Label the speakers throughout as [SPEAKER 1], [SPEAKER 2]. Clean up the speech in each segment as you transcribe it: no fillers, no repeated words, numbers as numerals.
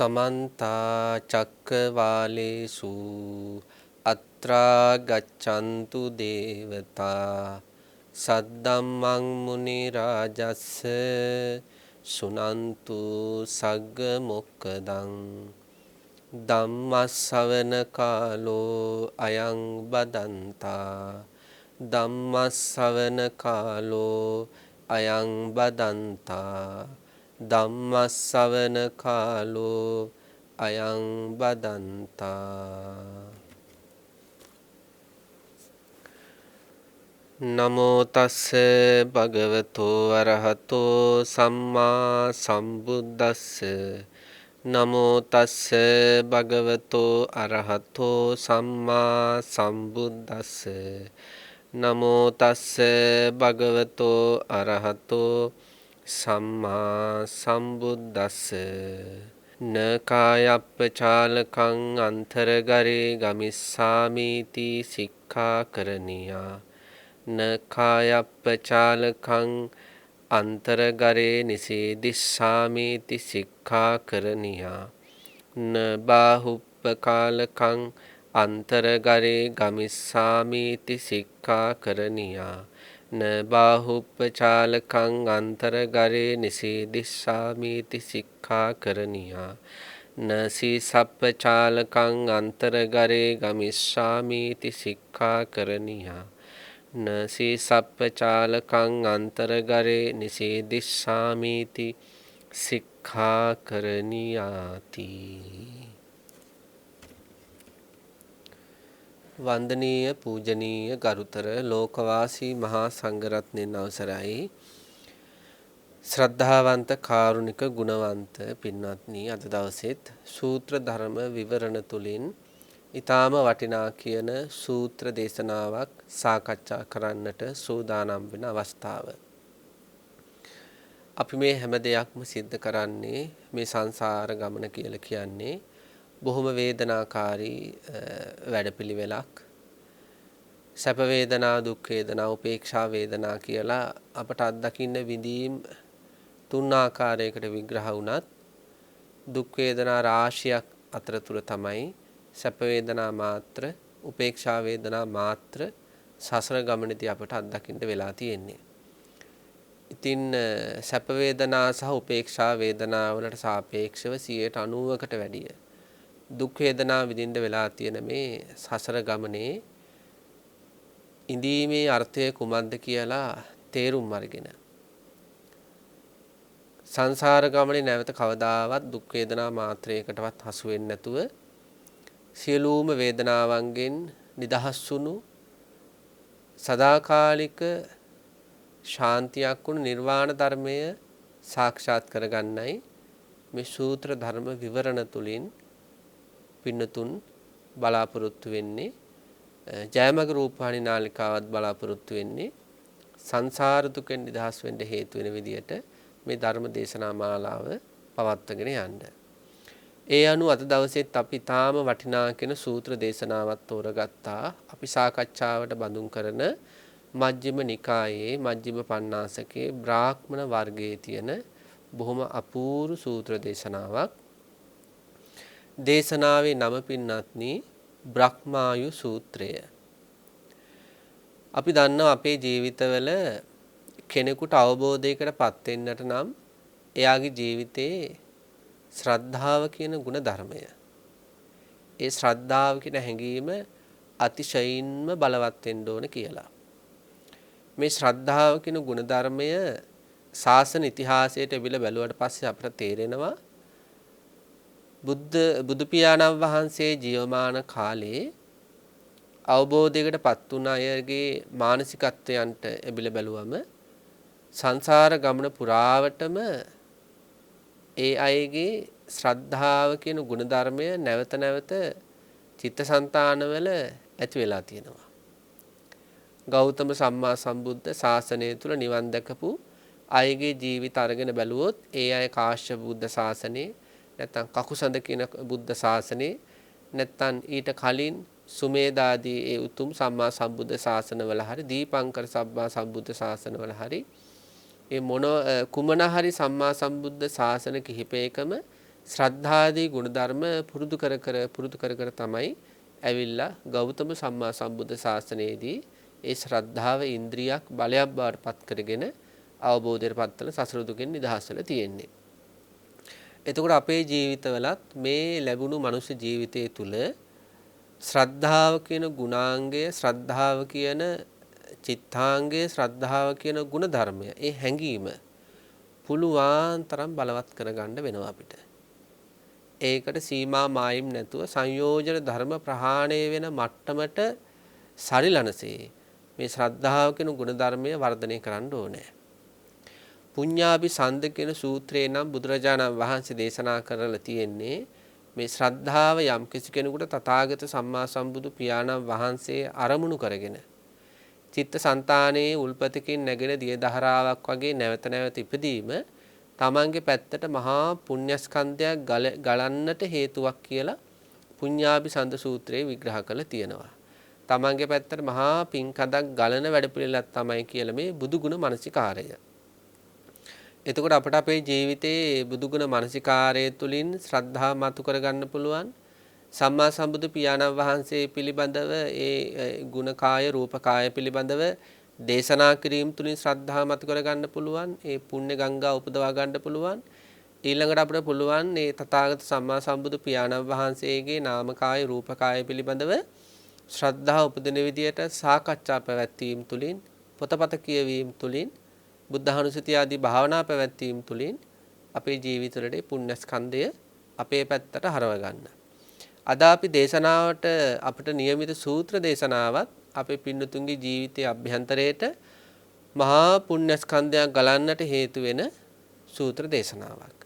[SPEAKER 1] समन्ता चक्रवालेषु अत्रा गच्छन्तु देवता सद्धम्मं मुनिराजस्स सुनन्तु सग्ग मोक्खदं ධම්මස්සවන කාලෝ අයං බදන්තා ධම්මස්සවන කාලෝ අයං බදන්තා ධම්මස්සවන කාලෝ අයං බදන්තා නමෝ තස්ස භගවතෝ අරහතෝ සම්මා සම්බුද්දස්ස නමෝ තස්ස භගවතෝ අරහතෝ සම්මා සම්බුද්දස්ස නමෝ තස්ස භගවතෝ අරහතෝ සම්මා සම්බුද්දස්ස නකායප්පචාලකං අන්තරගරේ ගමිස්සාමීති සික්ඛාකරණියා නකායප්පචාලකං අන්තරගරේ නිසීදිස්සාමීති සික්ඛාකරණියා න බාහුප්පකාලකං අන්තරගරේ ගමිස්සාමීති සික්ඛාකරණියා න බාහුප්පචාලකං අන්තරගරේ නිසීදිස්සාමීති සික්ඛාකරණියා න සීසප්පචාලකං අන්තරගරේ ගමිස්සාමීති සික්ඛාකරණියා නසී සප්පචාලකං අන්තරගරේ නිසේදිස්සාමීති සික්ඛාකරණියාති වන්දනීය පූජනීය ගරුතර ලෝකවාසී මහා සංඝරත්නයන් අවසරයි ශ්‍රද්ධාවන්ත කාරුණික ගුණවන්ත පින්වත්නි අද දවසෙත් සූත්‍ර ධර්ම විවරණ තුලින් ඊටාම වටිනා කියන සූත්‍ර දේශනාවක් සාකච්ඡා කරන්නට සූදානම් වෙන අවස්ථාව. අපි මේ හැම දෙයක්ම සිද්ධ කරන්නේ මේ සංසාර ගමන කියලා කියන්නේ බොහොම වේදනාකාරී වැඩපිළිවෙලක්. සැප වේදනා, දුක් වේදනා, උපේක්ෂා වේදනා කියලා අපට අත්දකින්න විඳීම් තුන් ආකාරයකට විග්‍රහ වුණත් දුක් වේදනා රාශියක් අතරතුර තමයි සැප වේදනා මාත්‍ර, උපේක්ෂා වේදනා මාත්‍ර සසර ගමනේදී අපට අත්දකින්න වෙලා තියෙන්නේ. ඉතින් සැප වේදනා සහ උපේක්ෂා වේදනා වලට සාපේක්ෂව 90%කට වැඩිය දුක් වේදනා විඳින්න වෙලා තියෙන මේ සසර ගමනේ ඉඳීමේ අර්ථය කුමක්ද කියලා තේරුම් අරගෙන සංසාර ගමනේ නැවත කවදාවත් දුක් වේදනා මාත්‍රයකටවත් හසු වෙන්නේ නැතුව සියලුම වේදනාවන්ගෙන් නිදහස් වුණු සදාකාලික ශාන්තියක් වුණු නිර්වාණ ධර්මය සාක්ෂාත් කරගන්නයි මේ සූත්‍ර ධර්ම විවරණ තුලින් පින්නතුන් බලාපොරොත්තු වෙන්නේ ජයමග රූපවාහිනී නාලිකාවත් බලාපොරොත්තු වෙන්නේ සංසාර දුකෙන් නිදහස් වෙන්න හේතු වෙන විදියට මේ ධර්ම දේශනා මාලාව පවත්වාගෙන යන්න. ඒ අනුව අද දවසෙත් අපි තාම වටිනා කියන සූත්‍ර දේශනාවක් තෝරගත්තා. අපි සාකච්ඡාවට බඳුන් කරන මජ්ක්‍ධිම නිකායේ මජ්ක්‍ධිම පඤ්ඤාසකේ බ්‍රාහ්මණ වර්ගයේ තියෙන බොහොම අපූර්ව සූත්‍ර දේශනාවක්. දේශනාවේ නම පින්වත්නි බ්‍රහ්මායු සූත්‍රය. අපි දන්නවා අපේ ජීවිතවල කෙනෙකුට අවබෝධයකටපත් වෙන්නට නම් එයාගේ ජීවිතේ ශ්‍රද්ධාව කියන ගුණ ධර්මය. ඒ ශ්‍රද්ධාව කියන හැඟීම අතිශයින්ම බලවත් වෙන්න ඕන කියලා. මේ ශ්‍රද්ධාව කියන ගුණ ධර්මය ශාසන ඉතිහාසයට එබිල බැලුවට පස්සේ අපට තේරෙනවා බුදු පියාණන් වහන්සේ ජීවමාන කාලේ අවබෝධයකටපත් වුණ අයගේ මානසිකත්වයන්ට එබිල බැලුවම සංසාර ගමන පුරාවටම ඒ අයගේ ශ්‍රද්ධාව කියන ගුණ ධර්මය නැවත නැවත චිත්තසංතානවල ඇති වෙලා තියෙනවා. ගෞතම සම්මා සම්බුද්ධ ශාසනය තුල නිවන් දැකපු අයගේ ජීවිත අරගෙන බැලුවොත් ඒ අය කාශ්‍යප බුද්ධ ශාසනේ නැත්නම් කකුසඳ කියන බුද්ධ ශාසනේ නැත්නම් ඊට කලින් සුමේදාදී ඒ උතුම් සම්මා සම්බුද්ධ ශාසනවල හරි දීපංකර සම්මා සම්බුද්ධ ශාසනවල හරි ඒ මොන කුමන හරි සම්මා සම්බුද්ධ ශාසන කිහිපයකම ශ්‍රද්ධාදී ගුණධර්ම පුරුදු කර කර තමයි ඇවිල්ලා ගෞතම සම්මා සම්බුද්ධ ශාසනයේදී ඒ ශ්‍රද්ධාව ඉන්ද්‍රියක් බලයක් බවට පත් කරගෙන අවබෝධයට පත්වන සසර දුකෙන් නිදහස් වෙලා තියෙන්නේ. එතකොට අපේ ජීවිතවලත් මේ ලැබුණු මනුෂ්‍ය ජීවිතය තුළ ශ්‍රද්ධාව කියන ගුණාංගය, ශ්‍රද්ධාව කියන චිත්තාංගය, ශ්‍රද්ධාව කියන ගුණධර්මය, ඒ හැඟීම පුළුවන් තරම් බලවත් කරගන්න වෙනවා අපිට. ඒකට සීමා මායිම් නැතුව සංයෝජන ධර්ම ප්‍රහාණය වෙන මට්ටමට සරිලනසේ මේ ශ්‍රද්ධාව කියන ගුණධර්මය වර්ධනය කරන්න ඕනේ. පුඤ්ඤාභි සන්ද කියන සූත්‍රේ නම් බුදුරජාණන් වහන්සේ දේශනා කරලා තියෙන්නේ මේ ශ්‍රද්ධාව යම් කිසි කෙනෙකුට තථාගත සම්මා සම්බුදු පියාණන් වහන්සේ අරමුණු කරගෙන චිත්තසංතානයේ උල්පතකින් නැගෙන දිය දහරාවක් වගේ නැවත නැවත ඉපදීම තමන්ගේ පැත්තට මහා පුණ්‍යස්කන්ධයක් ගලන්නට හේතුවක් කියලා පුඤ්ඤාභි සන්ද සූත්‍රයේ විග්‍රහ කරලා තියෙනවා. තමන්ගේ පැත්තට මහා පින්කඳක් ගලන වැඩපිළිවෙලක් තමයි කියලා මේ බුදුගුණ මනසිකාරය. එතකොට අපට අපේ ජීවිතයේ බුදුගුණ මනසිකාරය තුළින් ශ්‍රද්ධාව මතු කරගන්න පුළුවන්. සම්මා සම්බුදු පියාණන් වහන්සේ පිළිබඳව ඒ ගුණකාය රූපකාය පිළිබඳව දේශනා කිරීම තුළින් ශ්‍රද්ධාව මතු කරගන්න පුළුවන්. ඒ පුණ්‍ය ගංගා උපදවා ගන්න පුළුවන්. ඊළඟට අපිට පුළුවන් මේ තථාගත සම්මා සම්බුදු පියාණන් වහන්සේගේ නාමකාය රූපකාය පිළිබඳව ශ්‍රද්ධාව උපදින විදියට සාකච්ඡා පැවැත්වීම තුළින් පොතපත කියවීම තුළින් බුද්ධානුස්සතිය ආදී භාවනා පැවැත්වීම තුළින් අපේ ජීවිතවලට පුණ්‍යස්කන්ධය අපේ පැත්තට හරව ගන්න. අද අපි දේශනාවට අපිට નિયમિત සූත්‍ර දේශනාවත් අපේ පින්නතුන්ගේ ජීවිතයේ අභ්‍යන්තරයට මහා පුණ්‍යස්කන්ධයක් ගලන්නට හේතු වෙන සූත්‍ර දේශනාවක්.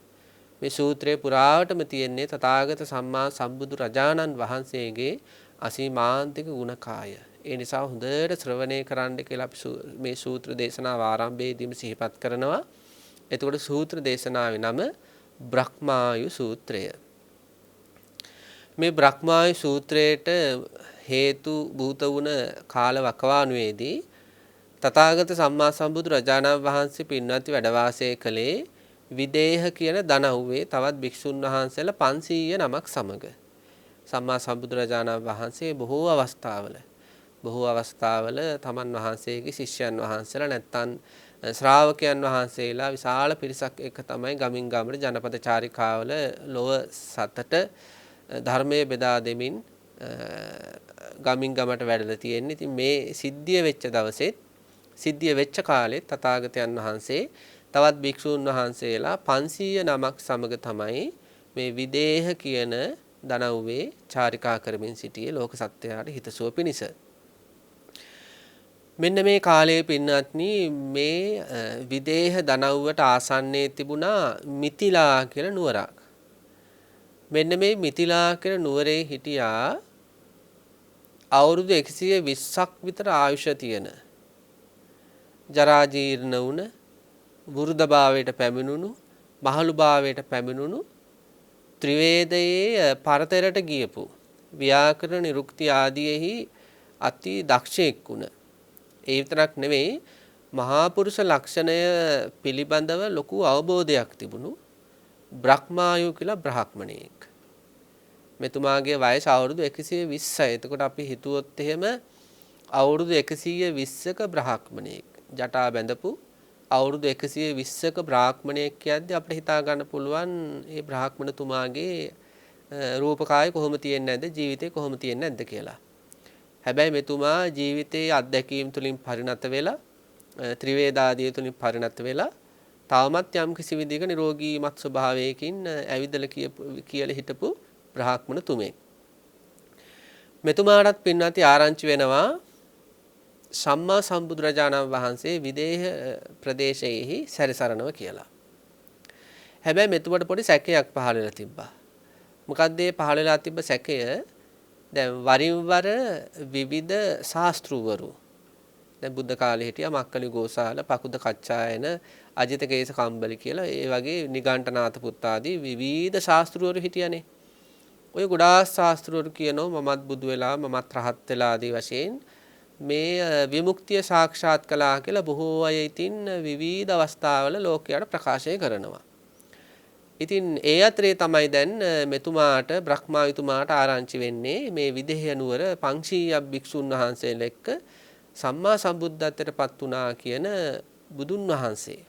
[SPEAKER 1] මේ සූත්‍රයේ පුරාවටම තියෙන්නේ තථාගත සම්මා සම්බුදු රජාණන් වහන්සේගේ අසීමාන්තික ගුණකාය. ඒ නිසා හොඳට ශ්‍රවණය කරන්න කියලා අපි මේ සූත්‍ර දේශනාව ආරම්භයේදීම සිහිපත් කරනවා. එතකොට සූත්‍ර දේශනාවේ නම බ්‍රහ්මායු සූත්‍රය. මේ බ්‍රහ්මායු සූත්‍රයට හේතු භූත වුණ කාල වකවානුවේදී තථාගත සම්මා සම්බුදු රජාණන් වහන්සේ පින්වත් වැඩ වාසය කළේ විදේහ කියන දනව්වේ තවත් භික්ෂුන් වහන්සේලා 500 නමක් සමග. සම්මා සම්බුදුරජාණන් වහන්සේ බොහෝ අවස්ථාවල තමන් වහන්සේගේ ශිෂ්‍යයන් වහන්සේලා නැත්තම් ශ්‍රාවකයන් වහන්සේලා විශාල පිරිසක් එක තමයි ගමින් ගමට ජනපද චාරිකාවල ලොව සතට ධර්මයේ බෙදා දෙමින් ගමින් ගමට වැඩලා තියෙන්නේ. ඉතින් මේ සිද්ධිය වෙච්ච දවසෙත් සිද්ධිය වෙච්ච කාලෙත් තථාගතයන් වහන්සේ තවත් භික්ෂූන් වහන්සේලා 500 නමක් සමග තමයි මේ විදේහ කියන දනව්වේ චාරිකා කරමින් සිටියේ ලෝක සත්‍යයට හිතසුව පිණිස. මෙන්න මේ කාලයේ පින්වත්නි මේ විදේහ දනව්වට ආසන්නයේ තිබුණා මිතිලා කියලා නුවරක්. මෙන්න මේ මිතිලා කියන නුවරේ හිටියා අවුරුදු 120ක් විතර ආයුෂ තියෙන ජරා ජීර්ණ වුණ වෘද්ධභාවයට පැමිණුණු මහලුභාවයට පැමිණුණු ත්‍රිවේදයේ පරතරට ගියපු ව්‍යාකරණ නිරුක්ති ආදීෙහි අති දක්ෂයෙක් වුණ. ඒ විතරක් නෙවෙයි මහා පුරුෂ ලක්ෂණය පිළිබඳව ලොකු අවබෝධයක් තිබුණු බ්‍රහ්මායු කියලා බ්‍රාහ්මණයෙක්. මෙතුමාගේ වයස අවුරුදු 120යි. එතකොට අපි හිතුවොත් එහෙම අවුරුදු 120ක බ්‍රාහ්මණයෙක් ජටා බැඳපු අවුරුදු 120ක බ්‍රාහ්මණයෙක් කියද්දී අපිට හිතා ගන්න පුළුවන් මේ බ්‍රාහ්මණතුමාගේ රූපකාය කොහොම තියෙන්නේ නැද්ද ජීවිතේ කොහොම තියෙන්නේ නැද්ද කියලා. හැබැයි මෙතුමා ජීවිතයේ අත්දැකීම් තුලින් පරිණත වෙලා ත්‍රිවේදාදිය තුලින් පරිණත වෙලා තවමත් යම් කිසි විදිහක නිරෝගීමත් ස්වභාවයකින් ඇවිදලා කියලා හිටපු බ්‍රාහ්මණතුමෙක්. මෙතුමාටත් පින්වත්නි ආරංචි වෙනවා සම්මා සම්බුදුරජාණන් වහන්සේ විදේහ ප්‍රදේශයේහි සැරිසරනවා කියලා. හැබැයි මෙතුමට පොඩි සැකයක් පහළ වෙලා තිබ්බා. මොකක්ද ඒ පහළ වෙලා තිබ්බ සැකය? දැන් වරින් වර විවිධ ශාස්ත්‍රූවරු දැන් බුද්ධ කාලේ හිටියා මක්කලි ගෝසාල, පකුද කච්චායන, අජිත කේස කම්බලි කියලා ඒ වගේ නිගණ්ඨනාත පුත් ආදී විවිධ ශාස්ත්‍රූවරු හිටියානේ. ඔය ගොඩාක් ශාස්ත්‍රවරු කියනවා මමත් බුදු වෙලා මමත් රහත් වෙලා ආදී වශයෙන් මේ විමුක්තිය සාක්ෂාත් කළා කියලා බොහෝ අය ඉතින් විවිධ අවස්ථාවල ලෝකයට ප්‍රකාශය කරනවා. ඉතින් ඒ අතරේ තමයි දැන් මෙතුමාට බ්‍රහ්මාවිතුමාට ආරංචි වෙන්නේ මේ විදේහ නුවර 500ක් භික්ෂුන් වහන්සේලා එක්ක සම්මා සම්බුද්ධත්වයට පත් වුණා කියන බුදුන් වහන්සේ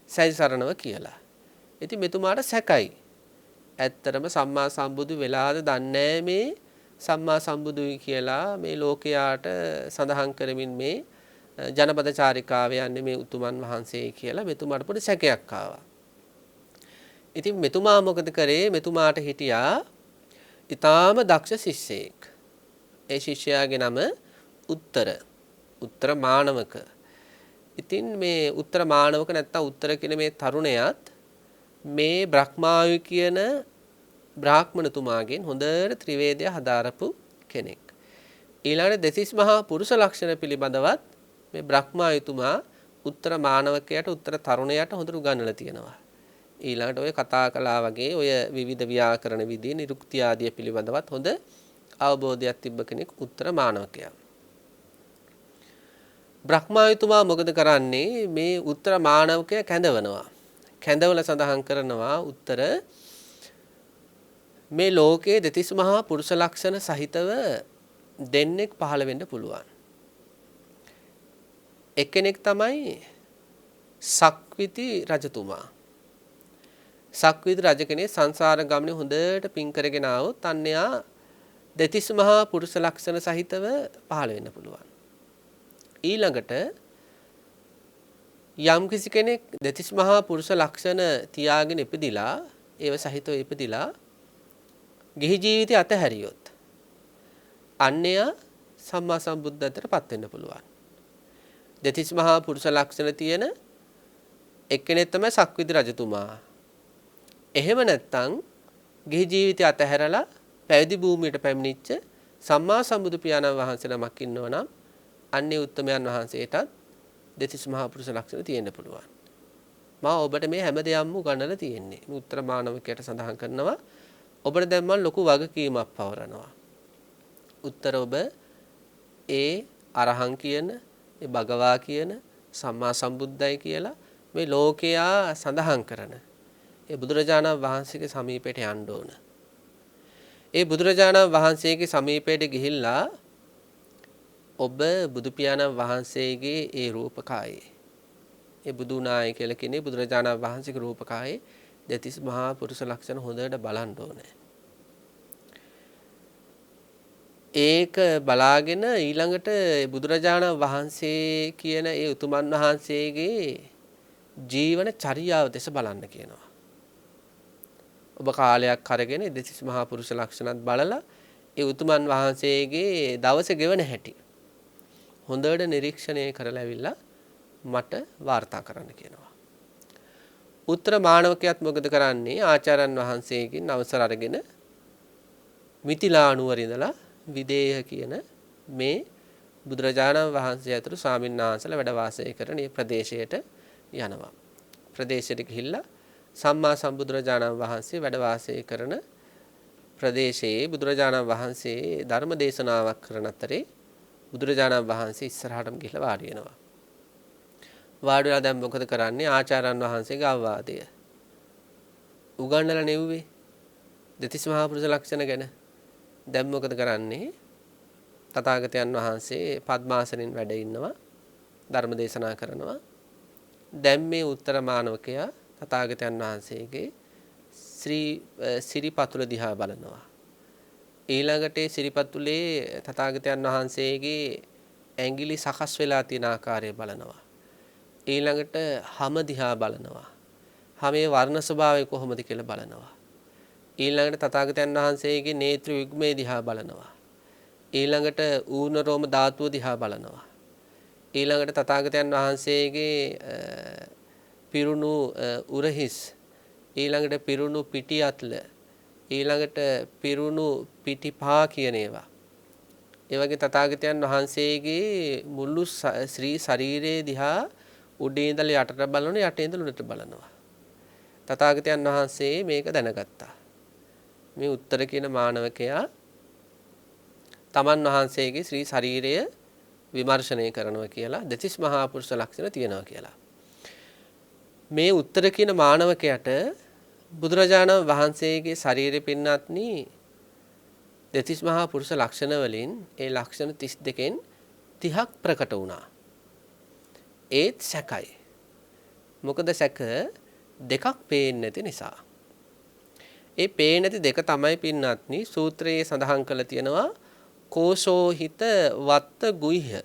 [SPEAKER 1] සැරිසරණව කියලා. ඉතින් මෙතුමාට සැකයි. ඇත්තටම සම්මා සම්බුදු වෙලාද දන්නේ මේ සම්මා සම්බුදුයි කියලා මේ ලෝකයාට සඳහන් කරමින් මේ ජනපද චාරිකාවේ යන්නේ මේ උතුමන් වහන්සේ කියලා මෙතුමාට පොඩි සැකයක් ආවා. ඉතින් මෙතුමා මොකද කරේ? මෙතුමාට හිටියා ඊටාම දක්ෂ ශිෂ්‍යයෙක්. ඒ ශිෂ්‍යයාගේ නම උත්තර මානවක. ඉතින් මේ උත්තර මානවක නැත්තම් උත්තර කියන මේ තරුණයාත් මේ බ්‍රහ්මායු කියන බ්‍රාහ්මණතුමාගෙන් හොඳට ත්‍රිවේදය හදාරපු කෙනෙක්. ඊළඟට දෙතිස් මහා පුරුෂ ලක්ෂණ පිළිබඳවත් මේ බ්‍රහ්මායුතුමා උත්තර මානවකයාට උත්තර තරුණයාට හොඳට උගන්වලා තියෙනවා. ඊළඟට ඔය කතා කළා වගේ ඔය විවිධ ව්‍යාකරණ විදි නිරුක්ති ආදිය පිළිබඳවත් හොඳ අවබෝධයක් තිබ්බ කෙනෙක් උත්තර මානවකයා. බ්‍රහ්මායුතුමා මොකද කරන්නේ? මේ උත්තර මානවකයා කැඳවනවා. කැඳවල සඳහන් කරනවා උත්තර මේ ලෝකයේ දෙතිස් මහා පුරුෂ ලක්ෂණ සහිතව දෙන්නෙක් පහළ වෙන්න පුළුවන්. එක්කෙනෙක් තමයි සක්විති රජතුමා. සක්විති රජ කෙනෙක් සංසාර ගමනේ හොඳට පින් කරගෙන ආවොත් අන්‍යයා දෙතිස් මහා පුරුෂ ලක්ෂණ සහිතව පහළ වෙන්න පුළුවන්. ඊළඟට යම් කිසි කෙනෙක් දෙතිස් මහා පුරුෂ ලක්ෂණ තියාගෙන ඉපදිලා ඒව සහිතව ඉපදිලා ගිහි ජීවිතය අතහැරියොත් අන්‍යයා සම්මා සම්බුද්ධත්වයට පත් වෙන්න පුළුවන්. දෙතිස් මහා පුරුෂ ලක්ෂණ තියෙන එක්කෙනෙක් තමයි සක්විති රජතුමා. එහෙම නැත්නම් ගිහි ජීවිතය අතහැරලා පැවිදි භූමියට පැමිණිච්ච සම්මා සම්බුදු පියාණන් වහන්සේ නමක් ඉන්නවනම් අන්‍ය උත්තමයන් වහන්සේටත් දෙතිස් මහා පුරුෂ ලක්ෂණ තියෙන්න පුළුවන්. මා ඔබට මේ හැම දෙයක්ම උගන්වලා තියෙන්නේ. මේ උත්තර මානවකයට සඳහන් කරනවා ඔබට දැන් මම ලොකු වගකීමක් පවරනවා. උත්තර ඔබ ඒ අරහං කියන ඒ භගවා කියන සම්මා සම්බුද්දයි කියලා මේ ලෝකයා සඳහන් කරන ඒ බුදුරජාණන් වහන්සේගේ සමීපයට යන්න ඕන. ඒ බුදුරජාණන් වහන්සේගේ සමීපයට ගිහිල්ලා ඔබ බුදු පියාණන් වහන්සේගේ ඒ රූපකායේ ඒ බුදුනාය කියලා කියන්නේ බුදුරජාණන් වහන්සේගේ රූපකායේ දෙතිස් මහා පුරුෂ ලක්ෂණ හොඳට බලන්න ඕනේ. ඒක බලාගෙන ඊළඟට බුදුරජාණන් වහන්සේ කියන ඒ උතුමන් වහන්සේගේ ජීවන චර්යාව දෙස බලන්න කියනවා. ඔබ කාලයක් අරගෙන දෙතිස් මහා පුරුෂ ලක්ෂණත් බලලා ඒ උතුමන් වහන්සේගේ දවස ගෙවන හැටි හොඳට නිරීක්ෂණය කරලා ඇවිල්ලා මට වාර්තා කරන්න කියනවා. උත්තර මානවකයාත් මොකද කරන්නේ? ආචාර්යන් වහන්සේගෙන් අවසර අරගෙන මිතිලා නුවර ඉඳලා විදේහ කියන මේ බුදුරජාණන් වහන්සේ ඇතුළු ස්වාමීන් වහන්සේලා වැඩ වාසය කරන මේ ප්‍රදේශයට යනවා. ප්‍රදේශයට ගිහිල්ලා සම්මා සම්බුදුරජාණන් වහන්සේ වැඩ වාසය කරන ප්‍රදේශයේ බුදුරජාණන් වහන්සේ ධර්ම දේශනාවක් කරන අතරේ බුදුරජාණන් වහන්සේ ඉස්සරහටම ගිහිල්ලා වාඩි වෙනවා. වාඩි වෙලා දැන් මොකද කරන්නේ? ආචාර්යන් වහන්සේගේ අවවාදය උගන්වලා නෙව්වේ දෙතිස් මහා පුරුෂ ලක්ෂණ ගැන. දැන් මොකද කරන්නේ? තථාගතයන් වහන්සේ පద్මාසනෙන් වැඩ ඉන්නවා ධර්ම දේශනා කරනවා. දැන් මේ උත්තර මානවකයා තථාගතයන් වහන්සේගේ සිරිපතුල දිහා බලනවා. ඊළඟට සිරිපතුලේ තථාගතයන් වහන්සේගේ ඇඟිලි සකස් වෙලා තියෙන ආකාරය බලනවා. ඊළඟට හම දිහා බලනවා. හමේ වර්ණ ස්වභාවය කොහොමද කියලා බලනවා. ඊළඟට තථාගතයන් වහන්සේගේ නේත්‍ර යුග්මේ දිහා බලනවා. ඊළඟට ඌර්ණ රෝම ධාතුව දිහා බලනවා. ඊළඟට තථාගතයන් වහන්සේගේ පිරුණු උරහිස්, ඊළඟට පිරුණු පිටි අත්ල, ඊළඟට පිරුණු පිටිපා කියන ඒවා. ඒ වගේ තථාගතයන් වහන්සේගේ මුළු ශ්‍රී ශරීරයේ දිහා උඩින් ඉඳලා යටට බලනවා, යටින් ඉඳලා උඩට බලනවා. තථාගතයන් වහන්සේ මේක දැනගත්තා. මේ උත්තර කියන මානවකයා තමන් වහන්සේගේ ශ්‍රී ශරීරය විමර්ශනය කරනවා කියලා, දෙතිස් මහා පුරුෂ ලක්ෂණ තියෙනවා කියලා. මේ උත්තර කියන මානවකයට බුදුරජාණන් වහන්සේගේ ශරීරෙ පින්නත්නි දෙතිස් මහා පුරුෂ ලක්ෂණ වලින් ඒ ලක්ෂණ 32න් 30ක් ප්‍රකට වුණා. ඒත් සැකයි. මොකද සැක දෙකක් පේන්නේ නැති නිසා. ඒ පේන්නේ නැති දෙක තමයි පින්නත්නි සූත්‍රයේ සඳහන් කරලා තියෙනවා කෝෂෝහිත වත්ත ගුහ්‍ය.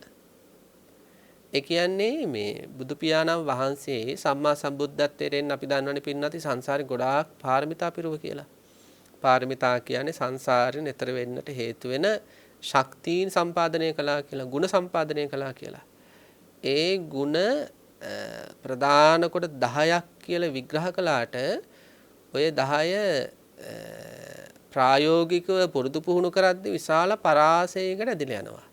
[SPEAKER 1] ඒ කියන්නේ මේ බුදු පියාණන් වහන්සේ සම්මා සම්බුද්ධත්වයෙන් අපි දන්නවනේ පින්නති සංසාරේ ගොඩාක් පාරමිතා පිරුව කියලා. පාරමිතා කියන්නේ සංසාරේ නතර වෙන්නට හේතු වෙන ශක්තියින් සම්පාදනය කළා කියලා, ගුණ සම්පාදනය කළා කියලා. ඒ ගුණ ප්‍රධාන කොට 10ක් කියලා විග්‍රහ කළාට ඔය 10 ප්‍රායෝගිකව පුරුදු පුහුණු කරද්දී විශාල පරාසයකට ඇදලා යනවා.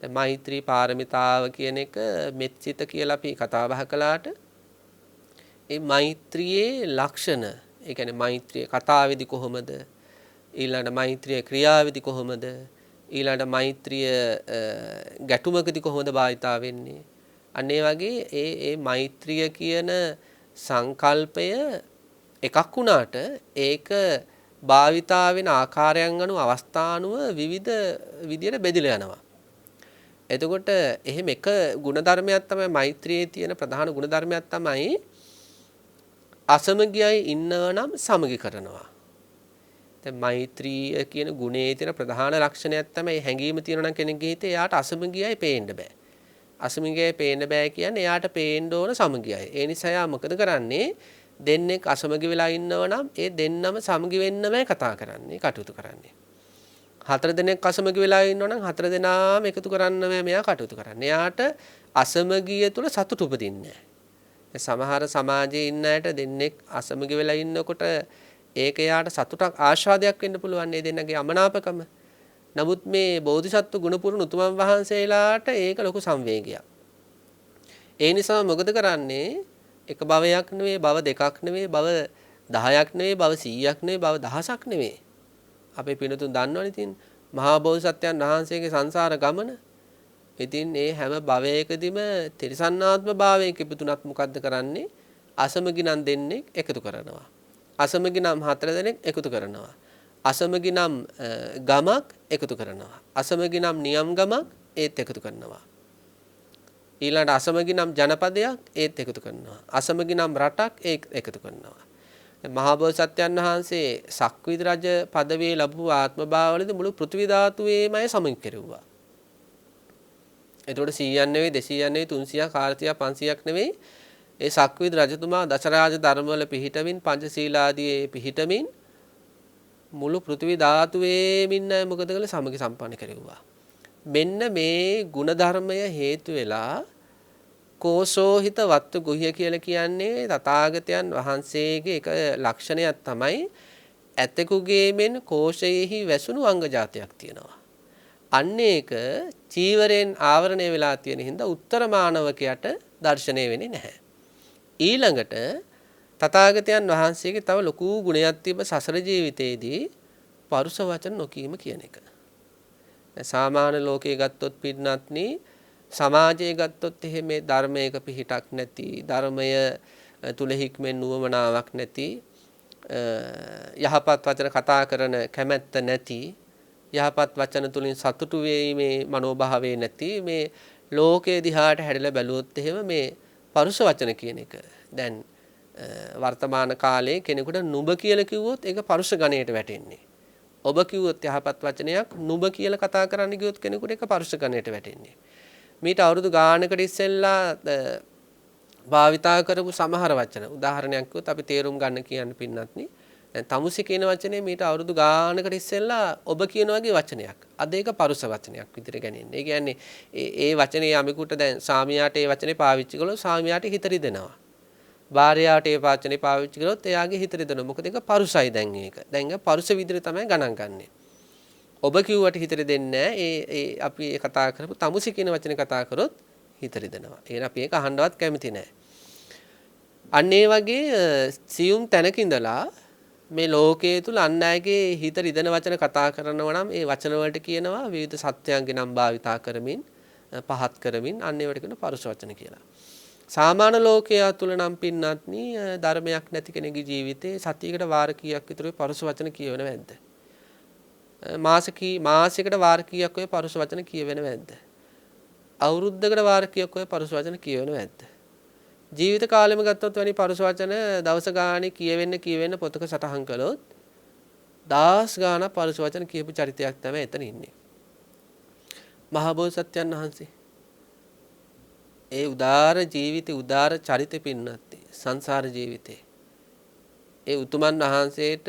[SPEAKER 1] දැන් මෛත්‍රී පාරමිතාව කියන එක මෙත්සිත කියලා අපි කතා බහ කළාට ඒ මෛත්‍රියේ ලක්ෂණ, ඒ කියන්නේ මෛත්‍රිය කතාවේදී කොහොමද, ඊළඟට මෛත්‍රිය ක්‍රියාවේදී කොහොමද, ඊළඟට මෛත්‍රිය ගැටුමකදී කොහොමද භාවිතා වෙන්නේ, අන්න ඒ වගේ ඒ මෛත්‍රිය කියන සංකල්පය එකක් වුණාට ඒක භාවිතා වෙන ආකාරයන් අනුව අවස්ථානුව විවිධ විදියට බෙදලා යනවා. එතකොට එහෙම එක ಗುಣධර්මයක් තමයි මෛත්‍රියේ තියෙන ප්‍රධාන ಗುಣධර්මයක් තමයි අසමගියයි ඉන්නව නම් සමගි කරනවා. දැන් මෛත්‍රිය කියන ගුණයේ තියෙන ප්‍රධාන ලක්ෂණයක් තමයි හැඟීම තියෙනවා නම් කෙනෙක්ගේ හිතේ එයාට අසමගියයි පේන්න බෑ. අසමගියයි පේන්න බෑ කියන්නේ එයාට පේන්න ඕන සමගියයි. ඒ නිසා එයා මොකද කරන්නේ? දෙන්නෙක් අසමගි වෙලා ඉන්නව නම් ඒ දෙන්නම සමගි වෙන්නමයි කතා කරන්නේ, කටයුතු කරන්නේ. 4 දෙනෙක් අසමගි වෙලා ඉන්නවා නම් 4 දෙනාම එකතු කරන්නමයි මෙයා කටයුතු කරන්නේ. එයාට අසමගිය තුල සතුට උපදින්නේ නැහැ. සමහර සමාජයේ ඉන්න අයට දෙන්නෙක් අසමගි වෙලා ඉන්නකොට ඒක එයාට සතුටක් ආශාදයක් වෙන්න පුළුවන් නේ දෙන්නගේ අමනාපකම. නමුත් මේ බෝධිසත්ව ගුණපුරුණ උතුමන් වහන්සේලාට ඒක ලොකු සංවේගයක්. ඒ නිසා මොකද කරන්නේ? එක භවයක් නෙවෙයි, භව දෙකක් නෙවෙයි, භව 10ක් නෙවෙයි, භව 100ක් නෙවෙයි, භව දහසක් නෙවෙයි. අපේ පිනතුන් දන්නවනේ ඉතින් මහා බෝධිසත්වයන් වහන්සේගේ සංසාර ගමන. ඉතින් ඒ හැම භවයකදීම තිරිසන්නාත්ම භාවයක ඉපදුනත් මොකද්ද කරන්නේ? අසමගි නම් දෙන්නෙක් එකතු කරනවා. අසමගි නම් 4 දෙනෙක් එකතු කරනවා. අසමගි නම් ගමක් එකතු කරනවා. අසමගි නම් නියම් ගමක් ඒත් එකතු කරනවා. ඊළඟ අසමගි නම් ජනපදයක් ඒත් එකතු කරනවා. අසමගි නම් රටක් ඒක එකතු කරනවා. මහා බෝසත්යන් වහන්සේ සක්විති රජ පදවිය ලැබුව ආත්ම භාවවලදී මුළු පෘථිවි ධාතුවේමයි සමගි කෙරුවා. එතකොට 100ක් නෙවෙයි 200ක් නෙවෙයි 300ක් 400ක් 500ක් නෙවෙයි ඒ සක්විති රජතුමා දසරාජ ධර්මවල පිහිටමින් පංචශීලාදී පිහිටමින් මුළු පෘථිවි ධාතුවේම ඉන්න මොකද කළේ? සමගි සම්පන්න කෙරුවා. මෙන්න මේ ಗುಣධර්මය හේතු වෙලා කෝෂෝහිත වත්තු ගුහ්‍ය කියලා කියන්නේ තථාගතයන් වහන්සේගේ එක ලක්ෂණයක් තමයි ඇතෙකුගේ මෙන් කෝෂයෙහි වැසුණු අංග જાතියක් තියෙනවා. අන්න ඒක චීවරයෙන් ආවරණය වෙලා තියෙන හින්දා උත්තර මානවකයට දැర్శණය වෙන්නේ නැහැ. ඊළඟට තථාගතයන් වහන්සේගේ තව ලොකු ගුණයක් තිබ්බ සසර ජීවිතයේදී පරුස වචන නොකීම කියන එක. සාමාන්‍ය ලෝකයේ ගත්තොත් පින්නත්නි සමාජයේ ගත්තොත් එහෙම ධර්මයක පිහිටක් නැති, ධර්මය තුල හික්මෙන් නුවමනාවක් නැති, යහපත් වචන කතා කරන කැමැත්ත නැති, යහපත් වචන තුලින් සතුටු වීමේ මනෝභාවය නැති මේ ලෝකයේ දිහාට හැරිලා බැලුවොත් එහෙම මේ පරුෂ වචන කියන එක දැන් වර්තමාන කාලේ කෙනෙකුට නුඹ කියලා කිව්වොත් ඒක පරුෂ ගණයට වැටෙන්නේ. ඔබ කිව්වොත් යහපත් වචනයක් නුඹ කියලා කතා කරන්න ගියොත් කෙනෙකුට ඒක පරුෂ ගණයට වැටෙන්නේ. මීට අවුරුදු ගානකට ඉස්සෙල්ලා භාවිතා කරපු සමහර වචන උදාහරණයක් කිව්වොත් අපි තේරුම් ගන්න කියන්න පින්නත්නි දැන් තමුසි කියන වචනේ මීට අවුරුදු ගානකට ඉස්සෙල්ලා ඔබ කියන වගේ වචනයක් අද ඒක පරුෂ වචනයක් විදිහට ගන්නේ. ඒ කියන්නේ ඒ වචනේ යමෙකුට දැන් සාමියාට ඒ වචනේ පාවිච්චි කළොත් සාමියාට හිත රිදෙනවා. භාර්යාවට ඒ වචනේ පාවිච්චි කළොත් එයාගේ හිත රිදෙනවා. මොකද ඒක පරුෂයි දැන් ඒක. දැන් ඒක පරුෂ විදිහට තමයි ගණන් ගන්නෙ. ඔබ කිව්වට හිත රිදෙන්නේ නැහැ. අපි කතා කරපු තමුසි කියන වචනේ කතා කරොත් හිත රිදෙනවා. ඒන අපි ඒක අහන්නවත් කැමති නැහැ. අන්න ඒ වගේ සියුම් තැනක ඉඳලා මේ ලෝකයේ තුල අන් අයගේ හිත රිදෙන වචන කතා කරනවා නම් ඒ වචන වලට කියනවා විවිධ සත්‍යයන්ගේ නම් භාවිතා කරමින් පහත් කරමින් අන්න ඒවට කියන පරුෂ වචන කියලා. සාමාන්‍ය ලෝකයා තුල නම් පින්නත්නි ධර්මයක් නැති කෙනෙකුගේ ජීවිතේ සතියකට වාර කීයක් විතර ඔය පරුස වචන කියවෙනව නැද්ද? මාසයකට වාර කීයක් ඔය පරුස වචන කියවෙනව නැද්ද? අවුරුද්දකට වාර කීයක් ඔය පරුස වචන කියවෙනව නැද්ද? ජීවිත කාලෙම ගත්තොත් වැනි පරුස වචන දවස ගානේ කියවෙන්න පොතක සටහන් කළොත් දහස් ගාණක් පරුස වචන කියපු චරිතයක් තමයි එතන ඉන්නේ. මහා බෝසත්යන් වහන්සේ ඒ උදාර ජීවිතේ උදාර චරිත පින්නත් සංසාර ජීවිතේ ඒ උතුමන් වහන්සේට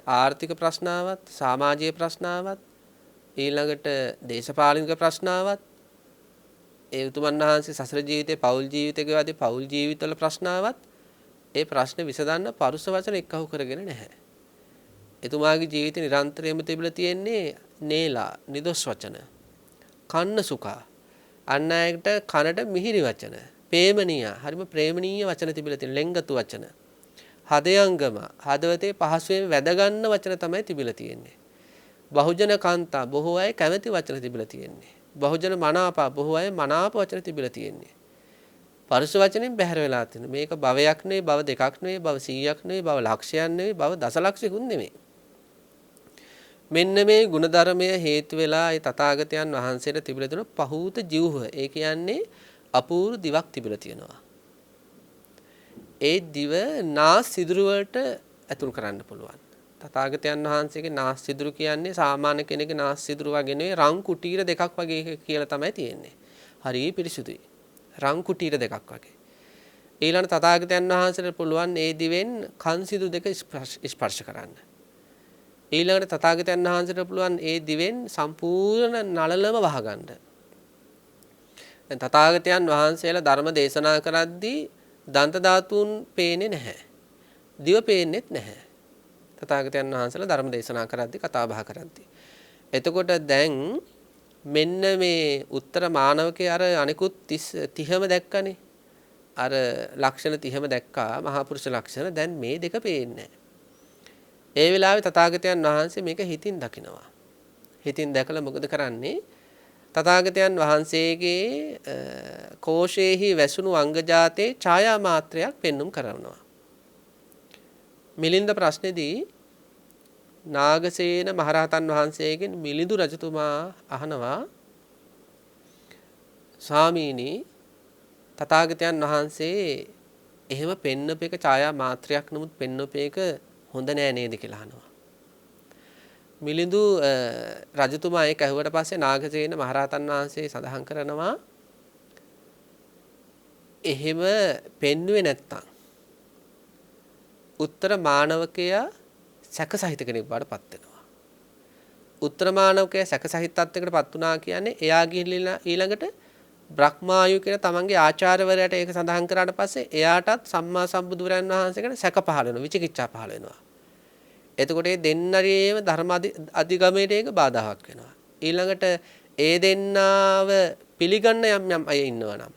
[SPEAKER 1] ආර්ථික ප්‍රශ්නාවත් සමාජීය ප්‍රශ්නාවත් ඊළඟට දේශපාලනික ප්‍රශ්නාවත් ඒ උතුමන් වහන්සේ සසර ජීවිතේ පෞල් ජීවිතේ ගෙවදී පෞල් ජීවිතවල ප්‍රශ්නාවත් ඒ ප්‍රශ්න විසඳන්න පරුස වචන එක්කහු කරගෙන නැහැ. එතුමාගේ ජීවිතේ නිරන්තරයෙන්ම තිබිලා තියෙන්නේ නේලා නිදොස් වචන කන්න සුඛා අන් අයට කනට මිහිරි වචන ප්‍රේමණීය හරිම ප්‍රේමණීය වචන තිබිලා තියෙන ලෙන්ගතු වචන හදයංගම හදවතේ පහසුවෙන් වැද ගන්න වචන තමයි තිබිලා තියෙන්නේ. බහුජන කාන්තා බොහෝ අය කැමති වචන තිබිලා තියෙන්නේ. බහුජන මනාප බොහෝ අය මනාප වචන තිබිලා තියෙන්නේ. පරුස වචනෙන් බැහැර වෙලා තියෙන මේක භවයක් නෙවෙයි භව දෙකක් නෙවෙයි භව 100ක් නෙවෙයි භව ලක්ෂයක් නෙවෙයි භව දසලක්ෂයකුත් නෙවෙයි. මෙන්න මේ ಗುಣධර්මය හේතු වෙලා ඒ තථාගතයන් වහන්සේට තිබිලා තියෙන පහූත ජීවහ. ඒ කියන්නේ අපූර්ව දිවක් තිබිලා තියෙනවා. ඒ දිව නාස් සිදුරු වලට ඇතුල් කරන්න පුළුවන්. තථාගතයන් වහන්සේගේ නාස් සිදුරු කියන්නේ සාමාන්‍ය කෙනෙකුගේ නාස් සිදුරු වගේ නෙවෙයි රන් කුටීර දෙකක් වගේ කියලා තමයි තියෙන්නේ. හරි පිරිසුදුයි. රන් කුටීර දෙකක් වගේ. ඊළඟ තථාගතයන් වහන්සේට පුළුවන් ඒ දිවෙන් කන් සිදුරු දෙක ස්පර්ශ කරන්න. ඊළඟට තථාගතයන් වහන්සේට පුළුවන් ඒ දිවෙන් සම්පූර්ණ නළලම වහගන්න. දැන් තථාගතයන් වහන්සේලා ධර්ම දේශනා කරද්දී දන්ත ධාතුන් පේන්නේ නැහැ. දිව පේන්නේත් නැහැ. තථාගතයන් වහන්සේලා ධර්ම දේශනා කරද්දී කතා බහ කරද්දී. එතකොට දැන් මෙන්න මේ උත්තර මානවකේ අර අනිකුත් 30ම දැක්කනේ. අර ලක්ෂණ 30ම දැක්කා මහා පුරුෂ ලක්ෂණ. දැන් මේ දෙක පේන්නේ නැහැ. ඒ වෙලාවේ තථාගතයන් වහන්සේ මේක හිතින් දකිනවා. හිතින් දැකලා මොකද කරන්නේ? තථාගතයන් වහන්සේගේ කෝෂේහි වැසුණු අංගජාතේ ඡායා මාත්‍රයක් පෙන්눔 කරනවා. මිලින්ද ප්‍රශ්නේදී නාගසේන මහරහතන් වහන්සේගෙන් මිලිඳු රජතුමා අහනවා ස්වාමීනි තථාගතයන් වහන්සේ එහෙම පෙන්නපේක ඡායා මාත්‍රයක් නමුත් පෙන්නපේක හොඳ නෑ නේද කියලා අහනවා. මිලිඳු රජතුමා ඒක ඇහුවට පස්සේ නාගසේන මහරහතන් වහන්සේ සඳහන් කරනවා එහෙම පෙන්නුවේ නැත්තම් උත්තර මානවකයා සැකසහිත කෙනෙක් බවට පත් වෙනවා. උත්තර මානවකයා සැකසහිත තත්යකටපත් වුණා කියන්නේ එයා ගිහිල්ලා ඊළඟට බ්‍රහ්මායු කියන තමන්ගේ ආචාර්යවරයාට ඒක සඳහන් කරාට පස්සේ එයාටත් සම්මා සම්බුදුරයන් වහන්සේකට සැක පහළ වෙනවා විචිකිච්ඡා පහළ වෙනවා. එතකොට මේ දෙන්නරියේම ධර්ම අධිගමයට ඒක බාධාවක් වෙනවා. ඊළඟට ඒ දෙන්නාව පිළිගන්න යම් අය ඉන්නවනම්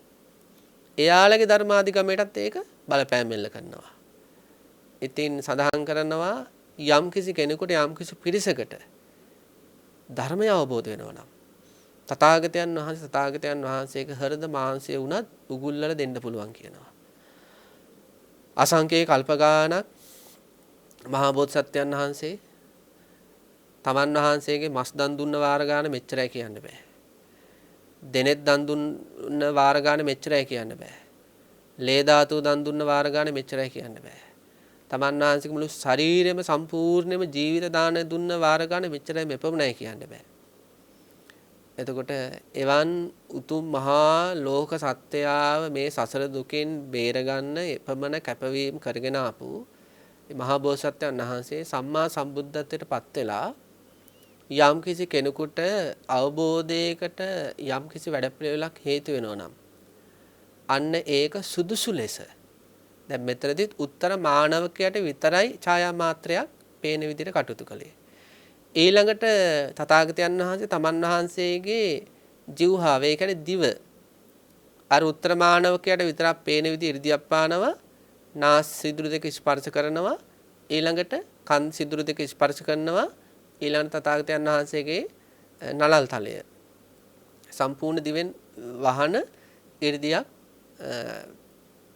[SPEAKER 1] එයාලගේ ධර්ම අධිගමයටත් ඒක බලපෑම් එල්ල කරනවා. ඉතින් සඳහන් කරනවා යම් කිසි කෙනෙකුට යම් කිසි පිරිසකට ධර්මය අවබෝධ වෙනවා නම් තථාගතයන් වහන්සේගේ හෘද මාංශය වුණත් උගුල්වල දෙන්න පුළුවන් කියනවා. අසංකේ කල්පගානක් මහා බෝධිසත්වයන් වහන්සේ තමන් වහන්සේගේ මස් දන් දුන්න වාර ගාන මෙච්චරයි කියන්න බෑ. දෙනෙත් දන් දුන්න වාර ගාන මෙච්චරයි කියන්න බෑ. ලේ ධාතු දන් දුන්න වාර ගාන මෙච්චරයි කියන්න බෑ. තමන් වහන්සේගේ මුළු ශරීරෙම සම්පූර්ණයෙන්ම ජීවිත දාන දුන්න වාර ගාන මෙච්චරයි මෙපමණයි කියන්න බෑ. එතකොට එවන් උතුම් මහා ලෝක සත්‍යයව මේ සසර දුකෙන් බේරගන්න එපමණ කැපවීම කරගෙන ආපු මහා බෝසත්යන් වහන්සේ සම්මා සම්බුද්ධත්වයට පත් වෙලා යම් කිසි කෙනෙකුට අවබෝධයකට යම් කිසි වැඩපිළිවෙලක් හේතු වෙනවා නම් අන්න ඒක සුදුසු ලෙස දැන් මෙතනදිත් උත්තර මානවකයට විතරයි ඡායා මාත්‍රයක් පේන විදිහට කටයුතු කළේ. ඊළඟට තථාගතයන් වහන්සේ තමන් වහන්සේගේ ජීවහාව ඒ කියන්නේ දිව අර උත්තර මානවකයට විතරක් පේන විදිහ ඉර්ධියක් පානවා නාස් සිදුරු දෙක ස්පර්ශ කරනවා ඊළඟට කන් සිදුරු දෙක ස්පර්ශ කරනවා ඊළඟට තථාගතයන් වහන්සේගේ නලල් තලය සම්පූර්ණ දිවෙන් වහන ඉර්ධියක්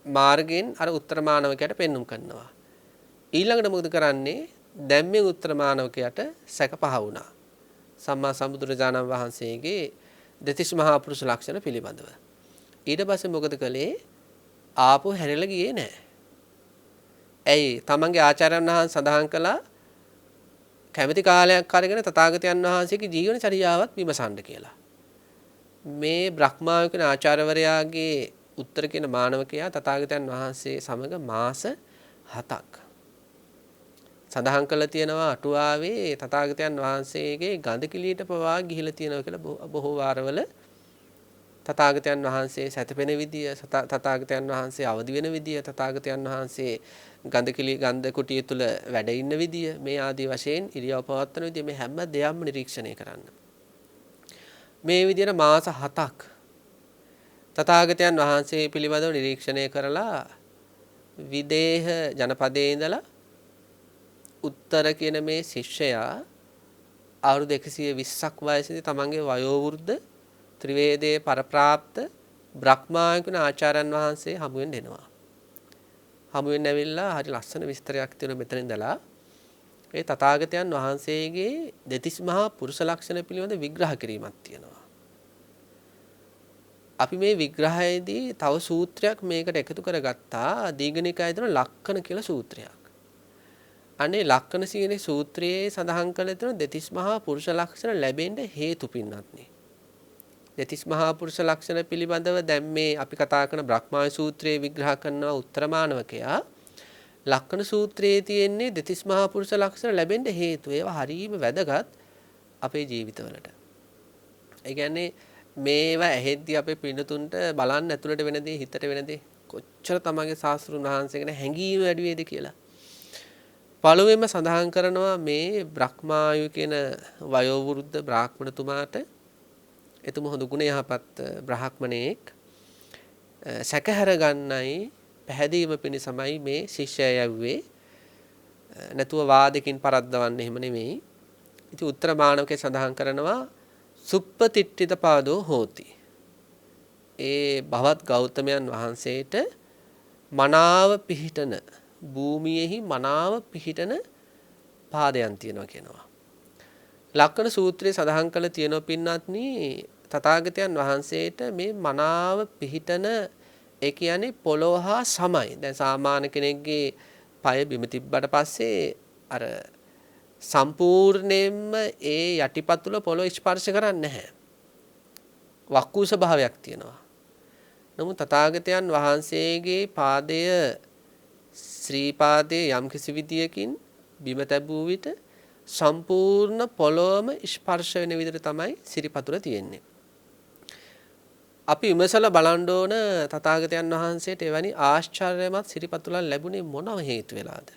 [SPEAKER 1] මාර්ගයෙන් අර උත්තර මානවකයාට පෙන්눔 කරනවා. ඊළඟට මොකද කරන්නේ? දැන් මේ උත්තර මානවකයාට සැක පහ වුණා. සම්මා සම්බුදුරජාණන් වහන්සේගේ දෙතිස් මහා පුරුෂ ලක්ෂණ පිළිබඳව. ඊට පස්සේ මොකද කළේ? ආපහු හැරිලා ගියේ නැහැ. ඇයි? තමන්ගේ ආචාර්යයන් වහන්සේ සඳහන් කළා කැමැති කාලයක් අරගෙන තථාගතයන් වහන්සේගේ ජීවන චර්යාවත් විමසන්න කියලා. මේ බ්‍රහ්මායු කියන ආචාර්යවරයාගේ උත්තර කියන මානවකයා තථාගතයන් වහන්සේ සමග මාස 7ක් සඳහන් කළා තියෙනවා අටුවාවේ තථාගතයන් වහන්සේගේ ගඳකිලියට පවා ගිහිලා තියෙනවා කියලා බොහෝ වාරවල තථාගතයන් වහන්සේ සැතපෙන විදිය තථාගතයන් වහන්සේ අවදි වෙන විදිය තථාගතයන් වහන්සේ ගඳ කුටිය තුල වැඩ ඉන්න විදිය මේ ආදී වශයෙන් ඉරියව් පවත්වන විදිය මේ හැම දෙයක්ම නිරීක්ෂණය කරන්න. මේ විදියට මාස 7ක් තථාගතයන් වහන්සේ පිළිබඳව නිරීක්ෂණය කරලා විදේහ ජනපදයේ ඉඳලා උත්තර කියන මේ ශිෂ්‍යයා අවුරුදු 120ක් වයසේදී තමන්ගේ වයෝවෘද්ධ ත්‍රිවේදයේ පරප්‍රාප්ත බ්‍රහ්මායුකන ආචාර්යයන් වහන්සේ හමුවෙන් එනවා. හමුවෙන් ඇවිල්ලා හරි ලස්සන විස්තරයක් තියෙනවා මෙතන ඉඳලා. ඒ තථාගතයන් වහන්සේගේ දෙතිස් මහා පුරුෂ ලක්ෂණ පිළිබඳ විග්‍රහ කිරීමක් තියෙනවා. අපි මේ විග්‍රහයේදී තව සූත්‍රයක් මේකට එකතු කරගත්තා. දීඝනිකායේ තියෙන ලක්කන කියලා සූත්‍රයක්. අනේ ලක්කන සීනේ සූත්‍රයේ සඳහන් කළ තියෙන දෙතිස් මහා පුරුෂ ලක්ෂණ ලැබෙන්න හේතු පින්නත්නි. දෙතිස් මහා පුරුෂ ලක්ෂණ පිළිබඳව දැන් මේ අපි කතා කරන බ්‍රහ්මාය සූත්‍රයේ විග්‍රහ කරනවා උත්තරමානවකයා. ලක්කන සූත්‍රයේ තියෙන්නේ දෙතිස් මහා පුරුෂ ලක්ෂණ ලැබෙන්න හේතු. ඒවා හරීම වැදගත් අපේ ජීවිතවලට. ඒ කියන්නේ මේවා ඇහෙද්දී අපේ පින්නතුන්ට බලන්න ඇතුළට වෙන දේ හිතට වෙන දේ කොච්චර තමගේ ශාස්ත්‍රුන් වහන්සේගෙන හැඟීම වැඩි වේද කියලා. පළවෙනිම සඳහන් කරනවා මේ බ්‍රහ්මායු කියන වයෝවෘද්ධ බ්‍රාහ්මණතුමාට එතුම හොඳ ගුණ යහපත් බ්‍රාහ්මණයෙක් සැකහැර ගන්නයි පැහැදීම පිණිසමයි මේ ශිෂ්‍යය යව්වේ. නැතුව වාදකින් පරද්දවන්න එහෙම නෙමෙයි. ඉතින් උත්තර මානවකේ සඳහන් කරනවා සුප්පතිට්ඨිත පාදෝ හෝති. ඒ භවත් ගෞතමයන් වහන්සේට මනාව පිහිටන භූමියේහි මනාව පිහිටන පාදයන් තියෙනවා කියනවා. ලක්කන සූත්‍රයේ සඳහන් කළ තියෙනවා පින්වත්නි තථාගතයන් වහන්සේට මේ මනාව පිහිටන ඒ කියන්නේ පොළොව හා සමයි. දැන් සාමාන්‍ය කෙනෙක්ගේ පය බිම තිබ්බට පස්සේ අර සම්පූර්ණයෙන්ම ඒ යටිපතුල පොළොව ස්පර්ශ කරන්නේ නැහැ. වක්කු ස්වභාවයක් තියෙනවා. නමුත් තථාගතයන් වහන්සේගේ පාදය ශ්‍රී පාදයේ යම් කිසි විදියකින් බිම තැබූ විට සම්පූර්ණ පොළොවම ස්පර්ශ වෙන විදිහට තමයි සිරිපතුල තියෙන්නේ. අපි විමසලා බලන්න ඕන තථාගතයන් වහන්සේට එවැනි ආශ්චර්යමත් සිරිපතුලක් ලැබුණේ මොනව හේතු වෙලාද?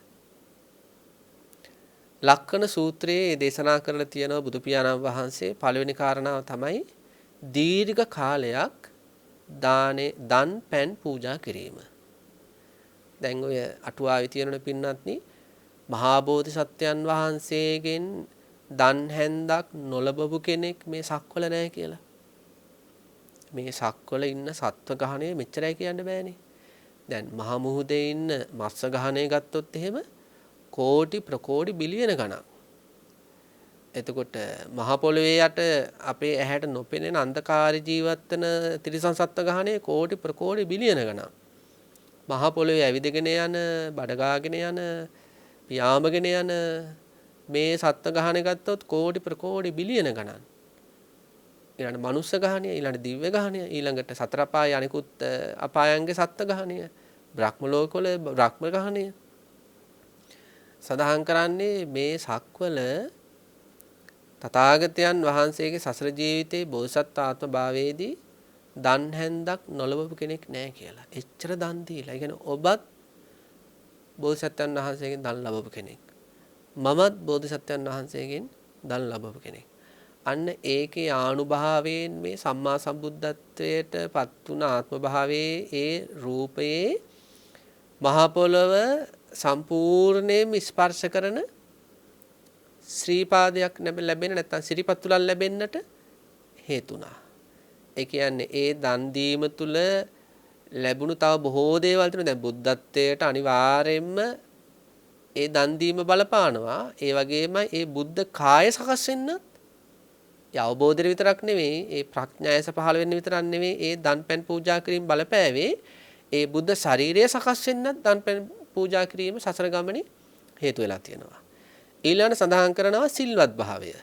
[SPEAKER 1] ලක්කන සූත්‍රයේ දේශනා කරලා තියෙනවා බුදු පියාණන් වහන්සේ පළවෙනි කාරණාව තමයි දීර්ඝ කාලයක් දන් පැන් පූජා කිරීම. දැන් ඔය අටුවාවේ තියෙන පින්නත්නි මහා බෝධිසත්වයන් වහන්සේගෙන් දන් හැන්දක් නොලබපු කෙනෙක් මේ සක්වල නැහැ කියලා. මේ සක්වල ඉන්න සත්ව ගහණය මෙච්චරයි කියන්න බෑනේ. දැන් මහා මුහුදේ ඉන්න මත්ස්‍ය ගහණය ගත්තොත් එහෙම කෝටි ප්‍රකෝටි බිලියන ගණන්. එතකොට මහ පොළොවේ යට අපේ ඇහැට නොපෙනෙන අන්ධකාරී ජීවත් වෙන තිරිසන් සත්ව ගහණය කෝටි ප්‍රකෝටි බිලියන ගණන්. මහ පොළොවේ ඇවිදගෙන යන, බඩගාගෙන යන, පියාඹගෙන යන මේ සත්ව ගහණය ගත්තොත් කෝටි ප්‍රකෝටි බිලියන ගණන්. ඊළඟ මනුස්ස ගහණය, ඊළඟ දිව්‍ය ගහණය, ඊළඟට සතර අපාය අනිකුත් අපායන්ගේ සත්ව ගහණය, බ්‍රහ්ම ලෝකවල බ්‍රහ්ම ගහණය. සඳහන් කරන්නේ මේ සක්වල තථාගතයන් වහන්සේගේ සසර ජීවිතයේ බෝසත් ආත්ම භාවයේදී දන් හැන්දක් නොලබපු කෙනෙක් නැහැ කියලා. එච්චර දන් දීලා. ඒ කියන්නේ ඔබත් බෝසත්යන් වහන්සේගෙන් දන් ලබපු කෙනෙක්. මමත් බෝධිසත්වයන් වහන්සේගෙන් දන් ලබපු කෙනෙක්. අන්න ඒකේ ආනුභාවයෙන් මේ සම්මා සම්බුද්ධත්වයට පත් වුණ ආත්ම භාවයේ ඒ රූපයේ මහ පොළව සම්පූර්ණයෙන්ම ස්පර්ශ කරන ශ්‍රී පාදයක් ලැබෙන්න නැත්නම් සිරිපතුලක් ලැබෙන්නට හේතු වුණා. ඒ කියන්නේ ඒ දන් දීම තුල ලැබුණු තව බොහෝ දේවල් තියෙනවා. දැන් බුද්ධත්වයට අනිවාර්යයෙන්ම ඒ දන් දීම බලපානවා. ඒ වගේම ඒ බුද්ධ කාය සකස් වෙන්නත් ඒ අවබෝධය විතරක් නෙවෙයි, ඒ ප්‍රඥායස පහළ වෙන්න විතරක් නෙවෙයි, ඒ දන් පැන් පූජා කිරීම බලපෑවේ ඒ බුද්ධ ශරීරය සකස් වෙන්නත් දන් පැන් පූජා කිරීම සසර ගමනේ හේතු වෙලා තියෙනවා. ඊළඟට සඳහන් කරනවා සිල්වත් භාවය.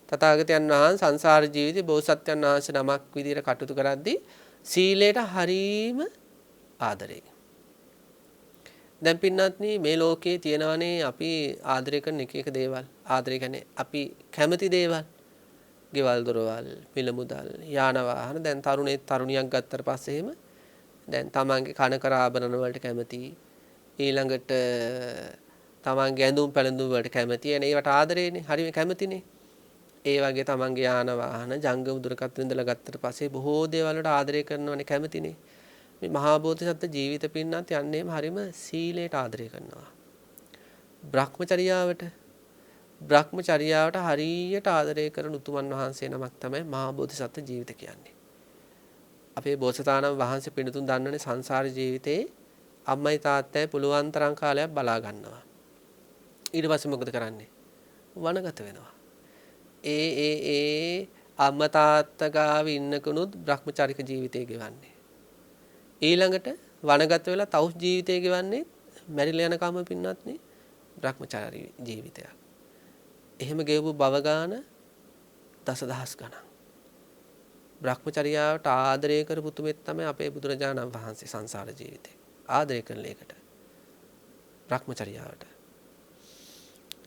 [SPEAKER 1] තථාගතයන් වහන්සේ සංසාර ජීවිතේ බෝසත්යන් වහන්සේ නමක් විදිහට කටයුතු කරද්දී සීලයට හරීම ආදරේ. දැන් පින්නත්නි මේ ලෝකේ තියෙනවනේ අපි ආදරය කරන එක දේවල්. ආදරය කියන්නේ අපි කැමති දේවල්. ගෙවල් දොරවල්, මිල මුදල්, යාන වාහන. දැන් තරුණියක් ගත්තට පස්සේ එහෙම දැන් තමන්ගේ කන කර ආභරණ වලට කැමති. ඊළඟට තමන්ගේ ඇඳුම් පැළඳුම් වලට කැමති. එනේ ඒවට ආදරේනේ. හරිම කැමතිනේ. ඒ වගේ තමන්ගේ යාන වාහන ජංගම දුරකථන ඉඳලා ගත්තට පස්සේ බොහෝ දේවල් වලට ආදරය කරනවනේ කැමතිනේ. මේ මහා බෝධිසත්ව ජීවිත පින්නත් යන්නේම හරිම සීලයට ආදරය කරනවා. බ්‍රහ්මචර්යාවට හරියට ආදරය කරන උතුමන් වහන්සේ නමක් තමයි මහා බෝධිසත්ව ජීවිත කියන්නේ. අපේ බෝසතාණන් වහන්සේ පිළිතුන් දන්නනේ සංසාර ජීවිතේ අම්මයි තාත්තයි පුළුවන් තරම් කාලයක් බලා ගන්නවා. ඊට පස්සේ මොකද කරන්නේ? වනගත වෙනවා. ඒ අම්මා තාත්තා ගාව ඉන්නකනුත් බ්‍රහ්මචාරික ජීවිතය ගෙවන්නේ. ඊළඟට වනගත වෙලා තවුස් ජීවිතය ගෙවන්නේ මැරිලා යන කම පින්නත් නේ බ්‍රහ්මචාරී ජීවිතයක්. එහෙම ගෙවපු බව ගාන දසදහස් ගණන්. බ්‍රහ්මචර්යාවට ආදරය කරපු තුමෙත් තමයි අපේ බුදුරජාණන් වහන්සේ සංසාර ජීවිතේ. ආදරය කරන එකට. බ්‍රහ්මචර්යාවට.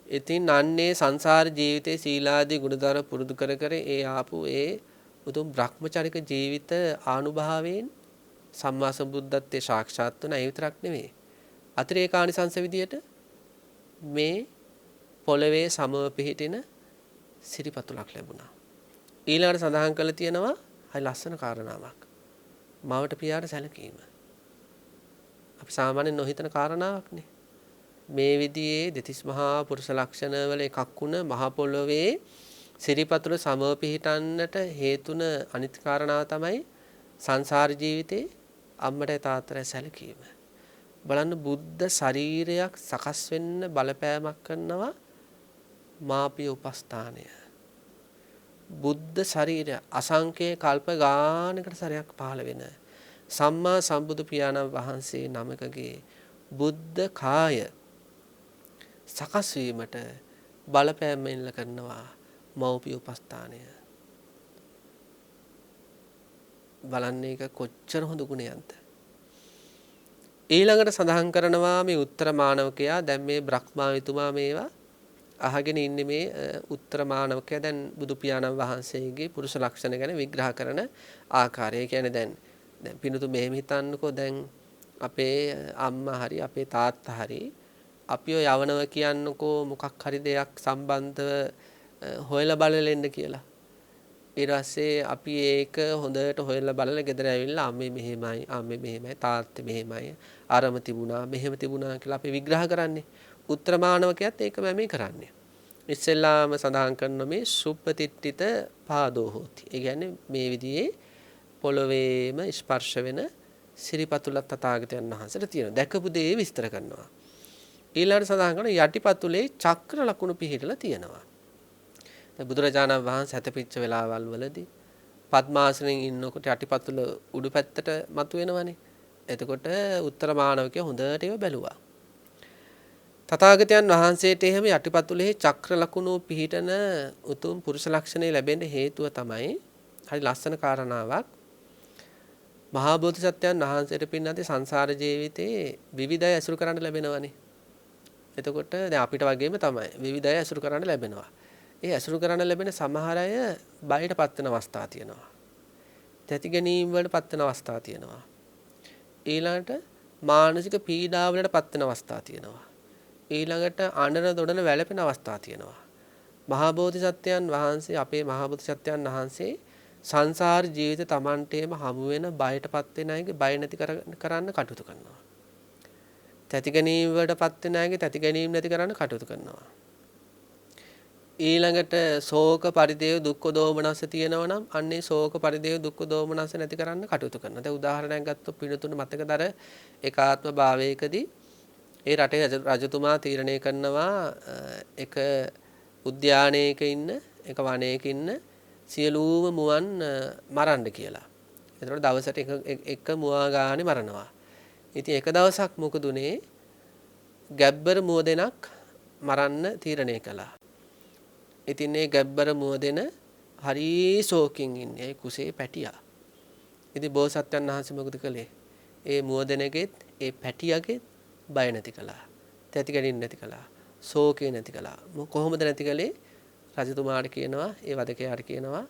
[SPEAKER 1] ඉතින් අන්නේ සංසාර ජීවිතේ සීලාදී ගුණධර්ම පුරුදු කර කර ඒ ආපු ඒ උතුම් බ්‍රහ්මචාරික ජීවිත ආනුභාවයෙන් සම්මා සම්බුද්ධත්වයේ සාක්ෂාත් වුණා. ඒ විතරක් නෙවෙයි. අතිරේකානිසංස විදියට මේ පොළවේ සමව පිහිටින සිරිපතුලක් ලැබුණා. ඊළඟට සඳහන් කරලා තියෙනවා හරි ලස්සන කාරණාවක්. මවට පියාට සැලකීම. අපි සාමාන්‍යයෙන් නොහිතන කාරණාවක්නේ. මේ විදිහේ දෙතිස් මහා පුරුෂ ලක්ෂණ වල එකක් වුණ මහ පොළොවේ සිරිපතුල සමව පිහිටන්නට හේතුන අනිත් කාරණාව තමයි සංසාර ජීවිතේ අම්මට තාත්තට සැලකීම. බලන්න බුද්ධ ශරීරයක් සකස් වෙන්න බලපෑමක් කරනවා මාපිය උපස්ථානය. බුද්ධ ශරීරය අසංඛ්‍ය කල්ප ගානකට සැරයක් පහළ වෙන සම්මා සම්බුදු පියාණන් වහන්සේ නමකගේ බුද්ධ කාය සකස් වීමට බලපෑම් එල්ල කරනවා මෞපිය උපස්ථානය. බලන්න ඒක කොච්චර හොඳ ගුණයක්ද. ඊළඟට සඳහන් කරනවා මේ උත්තර මානවකයා දැන් මේ බ්‍රහ්මාවිතුමා මේවා අහගෙන ඉන්නේ මේ උත්තර මානවකයා දැන් බුදු පියාණන් වහන්සේගේ පුරුෂ ලක්ෂණ ගැන විග්‍රහ කරන ආකාරය. කියන්නේ දැන් පිනුතු මෙහෙම හිතන්නකෝ දැන් අපේ අම්මා හරි අපේ තාත්තා හරි අපිව යවනව කියන්නකෝ මොකක් හරි දෙයක් සම්බන්ධව හොයලා බලලෙන්න කියලා. ඊට පස්සේ අපි ඒක හොඳට හොයලා බලලා ගෙදර ඇවිල්ලා අම්මේ මෙහෙමයි තාත්තේ මෙහෙමයි අරම තිබුණා මෙහෙම තිබුණා කියලා අපි විග්‍රහ කරන්නේ. උත්තර මානවකයාත් ඒකම මේ කරන්නේ. ඉස්සෙල්ලාම සඳහන් කරන මේ සුප්පතිට්ඨිත පාදෝ හෝති. ඒ කියන්නේ මේ විදිහේ පොළොවේම ස්පර්ශ වෙන සිරිපතුලක් තථාගතයන් වහන්සේට තියෙනවා. දැකපු දේ විස්තර කරනවා. ඊළඟට සඳහන් කරන යටිපතුලේ චක්‍ර ලකුණු පිහිටලා තියෙනවා. දැන් බුදුරජාණන් වහන්සේ හැතපිච්ච වෙලාවල් වලදී පద్මාසනෙන් ඉන්නකොට යටිපතුල උඩු පැත්තට මතුවෙනවනේ. එතකොට උත්තර මානවකයා හොඳට ඒව බැලුවා. තථාගතයන් වහන්සේට එහෙම යටිපතුලේ චක්‍ර ලකුණු පිහිටන උතුම් පුරුෂ ලක්ෂණේ ලැබෙන්න හේතුව තමයි හරි ලස්සන කාරණාවක්. මහා බෝධිසත්වයන් වහන්සේට පින්නදී සංසාර ජීවිතේ විවිධය ඇසුරු කරන්න ලැබෙනවනේ. එතකොට දැන් අපිට වගේම තමයි විවිධය ඇසුරු කරන්න ලැබෙනවා. ඒ ඇසුරු කරන්න ලැබෙන සමහර අය බයට පත් වෙන අවස්ථා තියෙනවා. තැති ගැනීම වලට පත් වෙන අවස්ථා තියෙනවා. ඊළඟට මානසික පීඩා වලට පත් වෙන අවස්ථා තියෙනවා. ඊළඟට අඬන දොඩන වැළපෙන අවස්ථා තියෙනවා. මහා බෝධිසත්වයන් වහන්සේ අපේ මහා බෝධිසත්වයන් වහන්සේ සංසාර ජීවිත Tamanටේම හමු වෙන බයටපත් වෙන අයගේ බය නැති කරන්න කටයුතු කරනවා. තැති ගැනීම වලටපත් වෙන අයගේ තැති ගැනීම නැති කරන්න කටයුතු කරනවා. ඊළඟට ශෝක පරිදේව දුක්ඛ දෝමනස තියෙනවා නම් අන්නේ ශෝක පරිදේව දුක්ඛ දෝමනස නැති කරන්න කටයුතු කරනවා. දැන් උදාහරණයක් ගත්තොත් පිළිතුරු මතකදර ඒකාත්ම භාවයකදී ඒ රටේ රජතුමා තීරණය කරනවා එක උද්‍යානයක ඉන්න එක වනයක ඉන්න සියලුම මුවන් මරන්න කියලා. එතකොට දවසට එක මුවා ගානේ මරනවා. ඉතින් එක දවසක් මොකද උනේ? ගැබ්බර මුව දෙනක් මරන්න තීරණය කළා. ඉතින් මේ ගැබ්බර මුව දෙන හරි ශෝකින් ඉන්නේ. ඒ කුසේ පැටියා. ඉතින් බෝසත්යන් වහන්සේ මොකද කළේ? ඒ මුව දෙනගෙත් ඒ පැටියාගෙත් බය නැති කළා. තැති ගැනීම නැති කළා. ශෝකේ නැති කළා. කොහොමද නැති කළේ? රජතුමාට කියනවා, ඒ වදකයාට කියනවා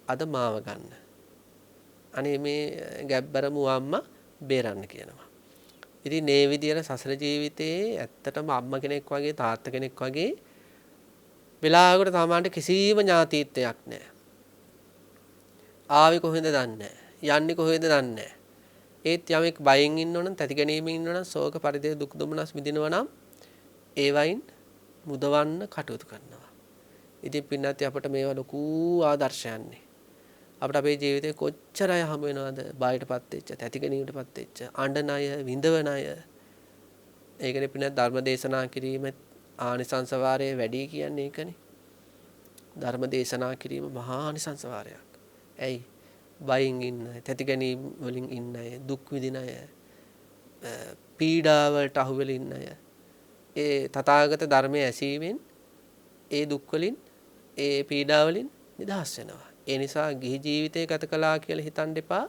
[SPEAKER 1] අද මාව ගන්න. අනේ මේ ගැබ්බර මුව අම්මා බේරන්න කියනවා. ඉතින් මේ විදියට සසර ජීවිතේ ඇත්තටම අම්මා කෙනෙක් වගේ තාත්තා කෙනෙක් වගේ වෙලාවකට තමන්ට කිසිම ඥාතීත්වයක් නැහැ. ආවේ කොහෙන්ද දන්නේ නැහැ. යන්නේ කොහෙද දන්නේ නැහැ. ඒත් යමෙක් බයෙන් ඉන්නවනම්, තැති ගැනීමෙන් ඉන්නවනම්, ශෝක පරිදේ දුක් දුමනස් විඳිනවා නම් ඒවයින් මුදවන්න කටයුතු කරනවා. ඉතින් පින්නත් අපිට මේවා ලොකු ආදර්ශයන්නේ. අපිට අපේ ජීවිතේ කොච්චර අය හම් වෙනවද? බයටපත් වෙච්ච, තැති ගැනීමටපත් වෙච්ච, අඬන අය, විඳවන අය. ඒකනේ පින්නත් ධර්ම දේශනා කිරීම ආනිසංස වාරයේ වැඩි කියන්නේ ඒකනේ. ධර්ම දේශනා කිරීම මහා ආනිසංස වාරයක්. ඇයි? බයින් ඉන්න, තැති ගැනීම වලින් ඉන්න අය, දුක් විඳින අය, පීඩා වලට අහු වෙලා ඉන්න අය. ඒ තථාගත ධර්මයේ ඇසීමෙන් ඒ දුක් වලින්, ඒ පීඩා වලින් නිදහස් වෙනවා. ඒ නිසා ගිහි ජීවිතය ගත කළා කියලා හිතන්න එපා.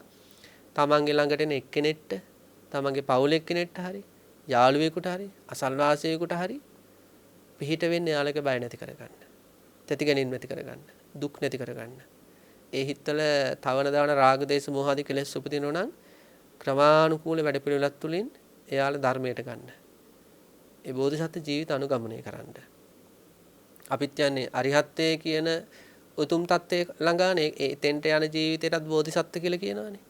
[SPEAKER 1] තමන්ගේ ළඟට එන එක්කෙනෙක්ට, තමන්ගේ පවුල එක්කෙනෙක්ට හරි, යාළුවෙකුට හරි, අසල්වාසියෙකුට හරි පිහිට වෙන්න යාළගේ බය නැති කරගන්න. තැති ගැනීම නැති කරගන්න. දුක් නැති කරගන්න. ඒ හිතවල තවන දාන රාග දේශ මොහ ආදී කෙලෙස් උපදිනවා නම් ක්‍රමානුකූල වැඩ පිළිවෙලක් තුලින් එයාලා ධර්මයට ගන්න. ඒ බෝධිසත්ව ජීවිත අනුගමනය කරන්න. අපිත් යන්නේ අරිහත්ත්වයේ කියන උතුම් තත්ත්වයේ ළඟානේ. ඒ තෙන්ට යන ජීවිතයටත් බෝධිසත්ව කියලා කියනවානේ.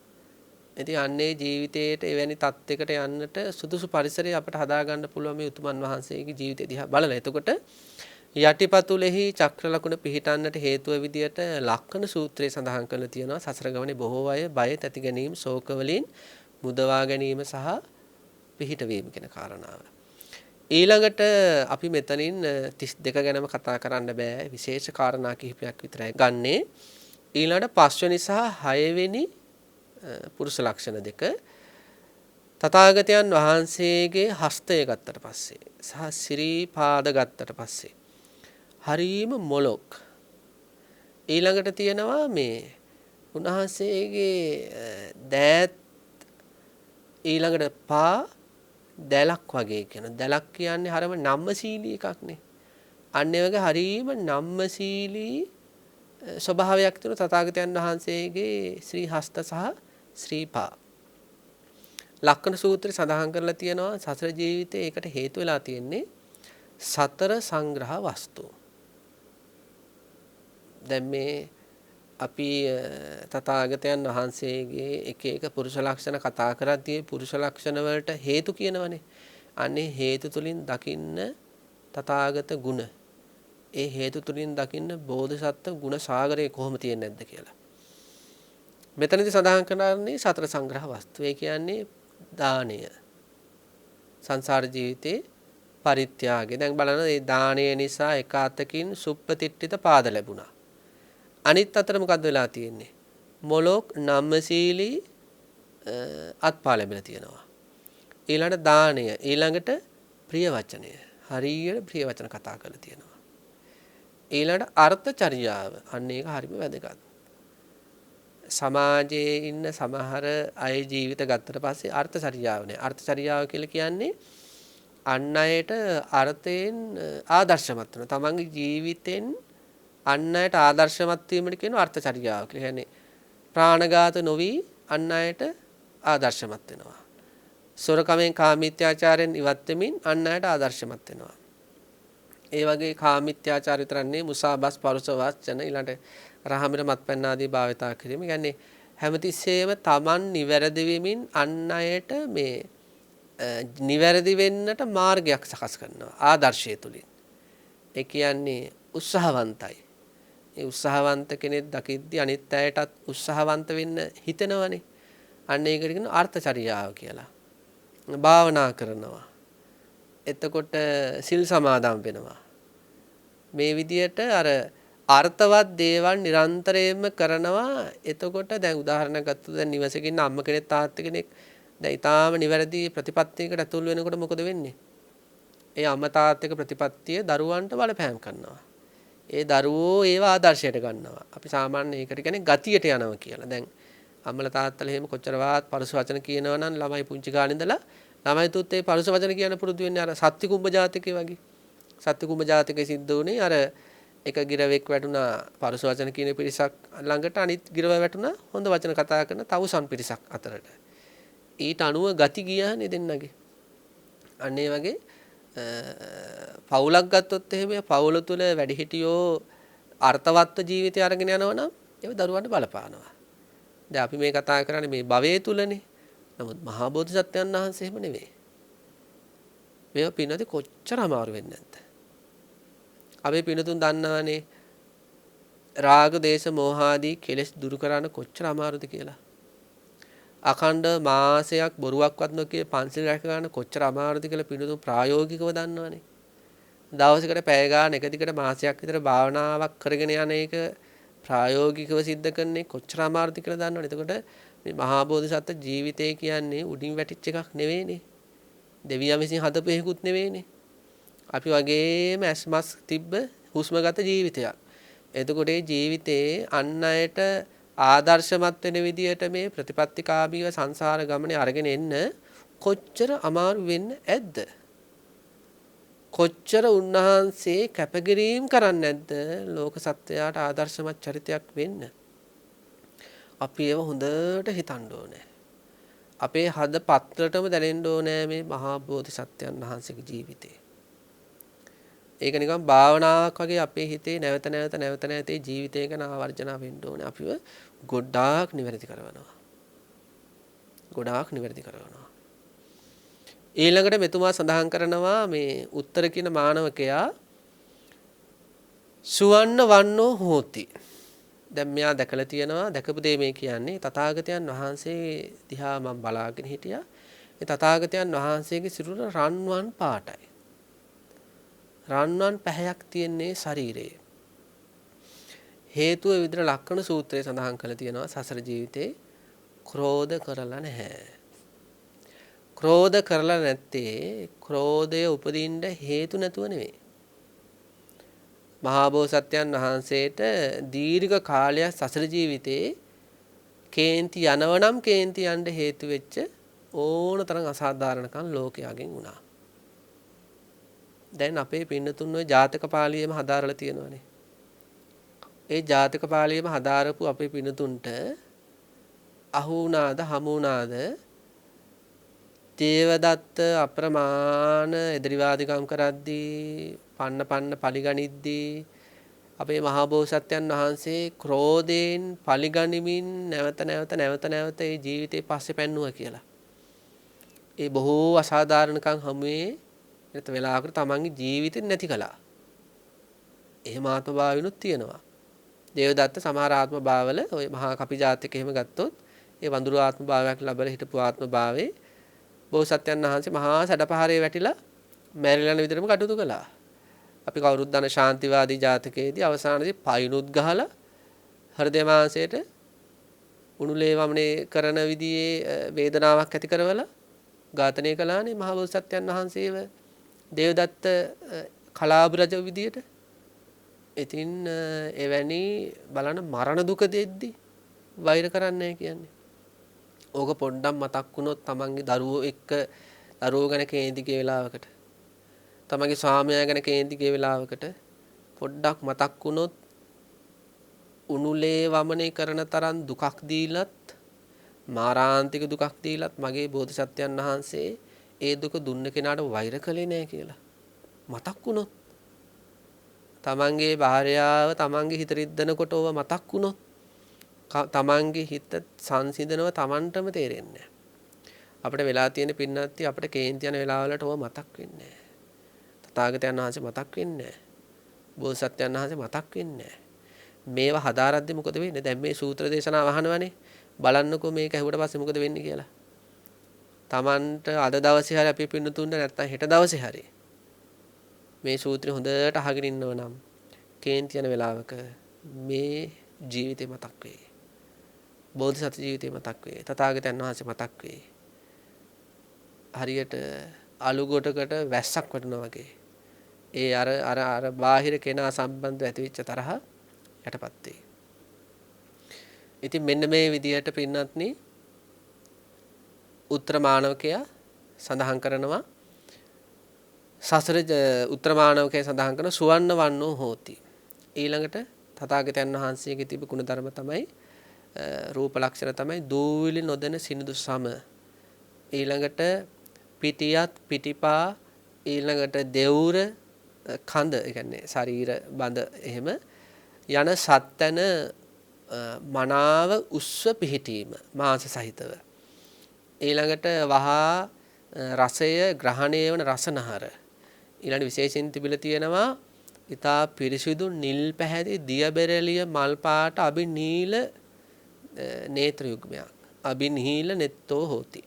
[SPEAKER 1] ඉතින් අන්නේ ජීවිතයේට එවැනි තත්යකට යන්නට සුදුසු පරිසරය අපට හදාගන්න පුළුවන් මේ උතුමන් වහන්සේගේ ජීවිතය දිහා බලලා. එතකොට යටිපතුලෙහි චක්‍ර ලකුණ පිහිටන්නට හේතුව විදියට ලක්කන සූත්‍රයේ සඳහන් කරලා තියෙනවා සසර ගමනේ බොහෝ අය බය තැති ගැනීම ශෝක වලින් මුදවා ගැනීම සහ පිහිට වීම කියන කාරණාව. ඊළඟට අපි මෙතනින් 32 ගැනම කතා කරන්න බෑ. විශේෂ කාරණා කිහිපයක් විතරයි ගන්නේ. ඊළඟට 5 වෙනි සහ 6 වෙනි පුරුෂ ලක්ෂණ දෙක තථාගතයන් වහන්සේගේ හස්තය ගත්තට පස්සේ සහ ශ්‍රී පාද ගත්තට පස්සේ හරීම මොලොක්. ඊළඟට තියෙනවා මේ උන්වහන්සේගේ දෑත් ඊළඟට පා දැලක් වගේ කියන. දැලක් කියන්නේ හරිම නම්මශීලී එකක්නේ. අන්න ඒ වගේ හරීම නම්මශීලී ස්වභාවයක් තියෙන තථාගතයන් වහන්සේගේ ශ්‍රී හස්ත සහ ශ්‍රී පා. ලක්කන සූත්‍රය සඳහන් කරලා තියෙනවා සසර ජීවිතේ ඒකට හේතු වෙලා තියෙන්නේ සතර සංග්‍රහ වස්තු. දැන් මේ අපි තථාගතයන් වහන්සේගේ එක එක පුරුෂ ලක්ෂණ කතා කරද්දී පුරුෂ ලක්ෂණ වලට හේතු කියනවනේ. අනේ හේතු තුලින් දකින්න තථාගත ගුණ. ඒ හේතු තුලින් දකින්න බෝධිසත්ව ගුණ සාගරය කොහොම තියෙන්නේ නැද්ද කියලා. මෙතනදී සඳහන් කරන්නේ සතර සංග්‍රහ වස්තු. ඒ කියන්නේ දානය. සංසාර ජීවිතේ පරිත්‍යාගය. දැන් බලන්න මේ දානය නිසා එක අතකින් සුප්පතිට්ඨිත පාද ලැබුණා. අනිත් අතට මොකද්ද වෙලා තියෙන්නේ? මොලොක් නම්මශීලී අත්පා ලැබිලා තියෙනවා. ඊළඟට දානය, ඊළඟට ප්‍රිය වචනය. හරියට ප්‍රිය වචන කතා කරලා තියෙනවා. ඊළඟට අර්ථචර්යාව. අන්න ඒක හරිම වැදගත්. සමාජයේ ඉන්න සමහර අය ජීවිත ගත්තට පස්සේ අර්ථචර්යාව නෑ. අර්ථචර්යාව කියලා කියන්නේ අන් අයට අර්ථයෙන් ආදර්ශමත් වෙන. තමන්ගේ ජීවිතෙන් අන් අයට ආදර්ශමත් වීමට කියන අර්ථචර්යාව කියලා. කියන්නේ ප්‍රාණඝාත නොවි අන් අයට ආදර්ශමත් වෙනවා. සොරකමෙන් කාමීත්‍යාචාරයෙන් ඉවත් වෙමින් අන් අයට ආදර්ශමත් වෙනවා. ඒ වගේ කාමීත්‍යාචාර විතරක් නෙවෙයි මුසාබස් පරුස වචන ඊළඟට රහමිර මත්පැන් ආදී භාවිතා කිරීම. කියන්නේ හැමතිස්සෙම Taman නිවැරදි වෙමින් අන් අයට මේ නිවැරදි වෙන්නට මාර්ගයක් සකස් කරනවා ආදර්ශය තුලින්. ඒ කියන්නේ උත්සාහවන්තයි. ඒ උත්සාහවන්ත කෙනෙක් දකිද්දී අනිත් අයටත් උත්සාහවන්ත වෙන්න හිතෙනවනේ. අන්න ඒකට කියන අර්ථචර්යාව කියලා. භාවනා කරනවා. එතකොට සිල් සමාදන් වෙනවා. මේ විදියට අර අර්ථවත් දේවල් නිරන්තරයෙන්ම කරනවා. එතකොට දැන් උදාහරණයක් ගත්තොත් දැන් නිවසකින් ඉන්න අම්ම කෙනෙක් තාත්තා කෙනෙක් දැන් ඊටාම නිවැරදි ප්‍රතිපත්තියකට ඇතුල් වෙනකොට මොකද වෙන්නේ? ඒ අම්මා තාත්තගේ ප්‍රතිපත්තිය දරුවන්ට බලපෑම් කරනවා. ඒ දරුවෝ ඒව ආදර්ශයට ගන්නවා. අපි සාමාන්‍ය ඒකට කියන්නේ ගතියට යනවා කියලා. දැන් අම්මලා තාත්තලා එහෙම කොච්චර වාත් පරුස වචන කියනවා නම් ළමයි පුංචි කාලේ ඉඳලා ළමයි තුත් ඒ පරුස වචන කියන පුරුදු වෙන්නේ අර සත්‍ය කුඹ ජාතකයේ වගේ. සත්‍ය කුඹ ජාතකයේ සිද්ධ වුණේ අර එක ගිරවෙක් වැටුණා පරුස වචන කියන පිරිසක් ළඟට අනිත් ගිරව වැටුණා හොඳ වචන කතා කරන තවුසන් පිරිසක් අතරට. ඊට අනුව ගති ගියානේ දෙන්නගේ. අන්න ඒ වගේ පවුලක් ගත්තොත් එහෙම පවුල තුල වැඩිහිටියෝ අර්ථවත්ව ජීවිතය අරගෙන යනවා නම් ඒක දරුවන්ට බලපානවා. දැන් අපි මේ කතා කරන්නේ මේ භවයේ තුලනේ. නමුත් මහා බෝධිසත්වයන් වහන්සේ එහෙම නෙවෙයි. මේව පින්නදී කොච්චර අමාරු වෙන්නේ නැද්ද? අපි පිනතුන් දන්නවනේ රාග දේශ මොහ ආදී කෙලෙස් දුරු කරන්න කොච්චර අමාරුද කියලා. අඛණ්ඩ මාසයක් බොරුවක්වත් නොකිය පන්සිල් රැක ගන්න කොච්චර අමාරුද කියලා පිනතුන් ප්‍රායෝගිකව දන්නවනේ. දවසකට පැය ගාන එක දිගට මාසයක් විතර භාවනාවක් කරගෙන යන එක ප්‍රායෝගිකව සිද්ධ කරන්නේ කොච්චර අමාරුද කියලා දන්නවනේ. එතකොට මේ මහා බෝධිසත්ව ජීවිතය කියන්නේ උඩින් වැටිච්ච එකක් නෙවෙයිනේ. දෙවියන් විසින් හදපු එකකුත් නෙවෙයිනේ. අපි වගේම ඇස්මස් තිබ්බ හුස්මගත ජීවිතයක්. එතකොට මේ ජීවිතේ අන් අයට ආදර්ශමත් වෙන විදියට මේ ප්‍රතිපත්තිකාමීව සංසාර ගමනේ අරගෙන එන්න කොච්චර අමාරු වෙන්න ඇද්ද? කොච්චර උන්වහන්සේ කැපකිරීම කරන්නේ නැද්ද ලෝක සත්වයාට ආදර්ශමත් චරිතයක් වෙන්න? අපි ඒව හොඳට හිතන්න ඕනේ. අපේ හද පත්‍රටම දැනෙන්න ඕනේ මේ මහා බෝධිසත්වයන් වහන්සේගේ ජීවිතේ. ඒක නිකන් භාවනාවක් වගේ අපේ හිතේ නැවත නැවත ජීවිතය ගැන ආවර්ජන වෙන්න ඕනේ. අපිව ගොඩාක් නිවැරදි කරනවා. ඊළඟට මෙතුමා සඳහන් කරනවා මේ උත්තර කියන මානවකයා සුවන්න වන්නෝ හෝති. දැන් මෙයා දැකලා තියෙනවා දැකපු දේ මේ කියන්නේ තථාගතයන් වහන්සේ දිහා මම බලාගෙන හිටියා. ඒ තථාගතයන් වහන්සේගේ සිරුර රන්වන් පාටයි. රන්වන් පැහැයක් තියෙන්නේ ශරීරයේ. හේතුව විතර ලක්ෂණ සූත්‍රයේ සඳහන් කරලා තියෙනවා සසර ජීවිතේ ක්‍රෝධ කරලා නැහැ. ක්‍රෝධ කරලා නැත්තේ ක්‍රෝධය උපදින්න හේතු නැතුව නෙවෙයි. මහා බෝසත්යන් වහන්සේට දීර්ඝ කාලයක් සසර ජීවිතේ කේන්ති යනවනම් කේන්ති යන්න හේතු වෙච්ච ඕනතරම් අසාධාරණකම් ලෝකයාගෙන් වුණා. දැන් අපේ පින්නතුන් ඔය ජාතක පාළියේම හදාරලා තියෙනවානේ. ඒ ජාතක පාළියේම හදාරපු අපේ පින්නතුන්ට අහු වුණාද හමු වුණාද දේවදත්ත අප්‍රමාණ එදිරිවාදිකම් කරද්දී පන්න පලිගනිද්දී අපේ මහා බෝසත්යන් වහන්සේ ක්‍රෝධයෙන් පලිගනිමින් නැවත ඒ ජීවිතේ පස්සේ පැන්නුවා කියලා. ඒ බොහෝ අසාධාරණකම් හමුවේ නැත වෙලාවකට තමන්ගේ ජීවිතේ නැති කළා. එහෙම ආත්ම භාවිනුත් තියෙනවා. දේවදත්ත සමහර ආත්ම භාවවල ඔය මහා කපි ජාතක එහෙම ගත්තොත් ඒ වඳුරු ආත්ම භාවයක් ලැබලා හිටපු ආත්ම භාවයේ බෝසත්යන් වහන්සේ මහා සැඩපහරේ වැටිලා මැරිලා යන විදිහටම කටයුතු කළා. අපි කවුරුත් දන්න ශාන්තිවාදී ජාතකයේදී අවසානයේදී පයින්ුත් ගහලා හෘදය මාංශයට උණුලේ වමනේ කරන විදිහේ වේදනාවක් ඇති කරවලා ඝාතනය කළානේ මහා බෝසත්යන් වහන්සේව දේවදත්ත කලාබු රජ විදියට. ඉතින් එවැනි බලන මරණ දුක දෙද්දි වෛර කරන්නේ කියන්නේ. ඕක පොඩ්ඩක් මතක් වුණොත් තමන්ගේ දරුවෝ එක්ක දරුවෝ ගැන කේන්ති කිය වෙලාවකට තමන්ගේ ස්වාමියා ගැන කේන්ති කිය වෙලාවකට පොඩ්ඩක් මතක් වුණොත් උණුලේ වමනේ කරන තරම් දුකක් දීලත් මාරාන්තික දුකක් දීලත් මගේ බෝධිසත්වයන් වහන්සේ ඒ දුක දුන්න කෙනාට වෛර කළේ නෑ කියලා මතක් වුණොත් තමන්ගේ භාර්යාව තමන්ගේ හිත රිද්දනකොට ඕව මතක් වුණොත් තමන්ගේ හිත සංසිඳනව තමන්ටම තේරෙන්නේ නැහැ. අපිට වෙලා තියෙන පින්නත්ටි අපිට කේන්ති යන වෙලාවලට ඕව මතක් වෙන්නේ නැහැ. තථාගතයන් වහන්සේ මතක් වෙන්නේ නැහැ. බෝසත්යන් වහන්සේ මතක් වෙන්නේ නැහැ. මේවා හදාරද්දි මොකද වෙන්නේ? දැන් මේ සූත්‍ර දේශනාව අහනවනේ. බලන්නකෝ මේක ඇහුවට පස්සේ මොකද වෙන්නේ කියලා. Tamanට අද දවසේ හරි අපි පින්නතුන්ට නැත්තම් හෙට දවසේ හරි මේ සූත්‍රය හොඳට අහගෙන ඉන්නව නම් කේන්ති යන වෙලාවක මේ ජීවිතේ මතක් වෙයි. බෝධිසත්ව ජීවිතේ මතක් වෙයි. තථාගතයන් වහන්සේ මතක් වෙයි. හරියට අලු ගොඩකට වැස්සක් වටනවා වගේ. ඒ අර බාහිර කෙනා සම්බන්ධව ඇතිවෙච්ච තරහ යටපත් වෙයි. ඉතින් මෙන්න මේ විදිහට පින්නත්නි උත්තර මානවකයා සඳහන් කරනවා සසර උත්තර මානවකයා සඳහන් කරන සුවන්න වන්නෝ හෝති. ඊළඟට තථාගතයන් වහන්සේගේ තිබු ගුණ ධර්ම තමයි රූප ලක්ෂණ තමයි දූවිලි නොදෙන සිනිඳු සම. ඊළඟට පිටියත් පිටිපා ඊළඟට දෙවුර කඳ ඒ කියන්නේ ශරීර බඳ එහෙම යන සත්තන මනාව උස්ව පිහිටීම මාංශ සහිතව. ඊළඟට වහා රසය ග්‍රහණය වන රසනහර. ඊළඟ විශේෂයෙන් තිබිලා තියෙනවා ඊතා පිරිසිදු නිල් පැහැති දියබෙරළිය මල් පාට අබිනීල නේත්‍ර යුග්මයක්. අබිනීල නෙත්තෝ හෝති.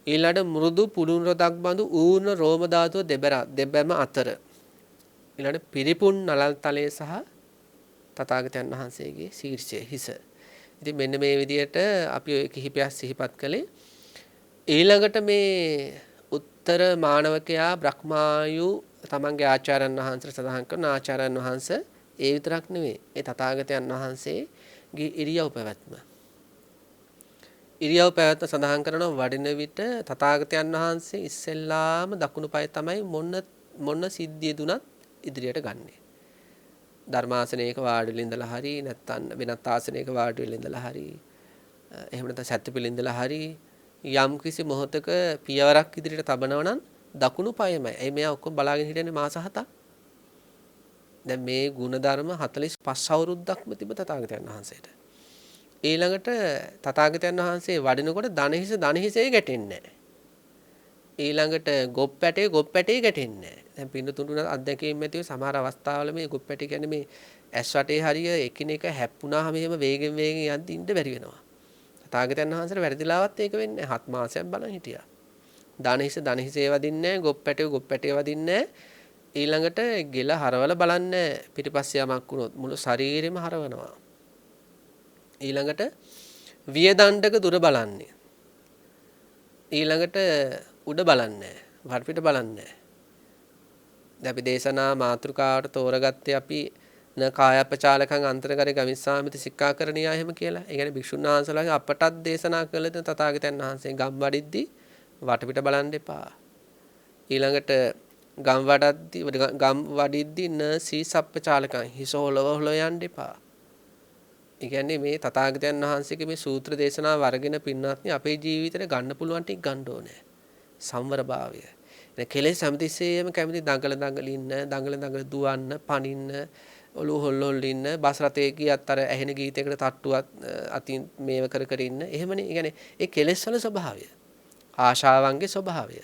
[SPEAKER 1] ඊළඟ මෘදු පුදුන් රොදක් බඳු ඌර්ණ රෝම ධාතුව දෙබැම අතර. ඊළඟ පිරිපුන් නලල් තලයේ සහ තථාගතයන් වහන්සේගේ ශීර්ෂය හිස. ඉතින් මෙන්න මේ විදිහට අපි ඔය කිහිපයක් සිහිපත් කළේ. ඊළඟට මේ උත්තර මානවකයා බ්‍රහ්මායු තමන්ගේ ආචාර්යයන් වහන්සේට සඳහන් කරන ආචාර්යයන් වහන්සේ ඒ විතරක් නෙවෙයි. ඒ තථාගතයන් වහන්සේගේ ඉරියව් පැවැත්ම. ඉරියව් පැවැත්ම සඳහන් කරන වඩින විට තථාගතයන් වහන්සේ ඉස්සෙල්ලාම දකුණු පාය තමයි මොන සිද්ධිය දුනත් ඉදිරියට ගන්නේ. ධර්මාසනයක වාඩි වෙලා ඉඳලා හරි නැත්නම් වෙනත් ආසනයක වාඩි වෙලා ඉඳලා හරි එහෙම නැත්නම් සැතපෙළ ඉඳලා හරි යම් කිසි මොහොතක පියවරක් ඉදිරියට තබනවා නම් දකුණු පායමයි. එයි මෙයා ඔක්කොම බලාගෙන හිටියනේ මාස 7ක්. දැන් මේ ಗುಣධර්ම 45 අවුරුද්දක්ම තිබ්බ තථාගතයන් වහන්සේට. ඊළඟට තථාගතයන් වහන්සේ වඩිනකොට දණහිසේ ගැටෙන්නේ නැහැ. ඊළඟට ගොප්පැටේ ගැටෙන්නේ නැහැ. දැන් පින්නතුන්ට අත්දැකීම් ඇතිව සමහර අවස්ථාවල මේ ගොප්පැටේ කියන්නේ මේ ඇස් වටේ හරිය එකිනෙක හැප්පුණාම එහෙම වේගෙන් යද්දි ඉන්න බැරි වෙනවා. තථාගතයන් වහන්සේට වැරදිලාවත් ඒක වෙන්නේ නැහැ. 7 මාසයක් බලන් හිටියා. දණහිසේ වදින්නේ නැහැ, ගොප්පැටේ වදින්නේ නැහැ. ඊළඟට ගෙල හරවල බලන්නේ පිටිපස්සේ යමක් වුණොත් මුළු ශරීරෙම හරවනවා. ඊළඟට වියදණ්ඩක දුර බලන්නේ. ඊළඟට උඩ බලන්නේ වටපිට බලන්නේ. දැන් අපි දේශනා මාතෘකාවට තෝරගත්තේ අපි න කායපචාලකං අන්තරකරේ ගමිස්සාමිති සික්ඛාකරණියා එහෙම කියලා. ඒ කියන්නේ භික්ෂුන් වහන්සේලාගේ අපටත් දේශනා කළ දෙන තථාගතයන් වහන්සේ ගම් වඩිද්දී වටපිට බලන්න එපා. ඊළඟට ගම් වඩිද්දී න සීසප්පචාලකං හිස හොලව යන්න එපා. ඒ කියන්නේ මේ තථාගතයන් වහන්සේගේ මේ සූත්‍ර දේශනාව වර්ගෙන පින්නත්නි අපේ ජීවිතේට ගන්න පුළුවන් ටික ගන්න ඕනේ. සම්වරභාවය. දැන් කෙලෙස් හැමතිස්සෙම කැමති දඟල ඉන්න, දුවන්න, පනින්න, ඔලුව හොල්ලොල් ඉන්න, බස් රථයේ ගියත් අර ඇහෙන ගීතයකට තට්ටුවත් අතින් මේව කර ඉන්න. එහෙමනේ. ඒ කියන්නේ ඒ කෙලෙස් වල ස්වභාවය. ආශාවන්ගේ ස්වභාවය.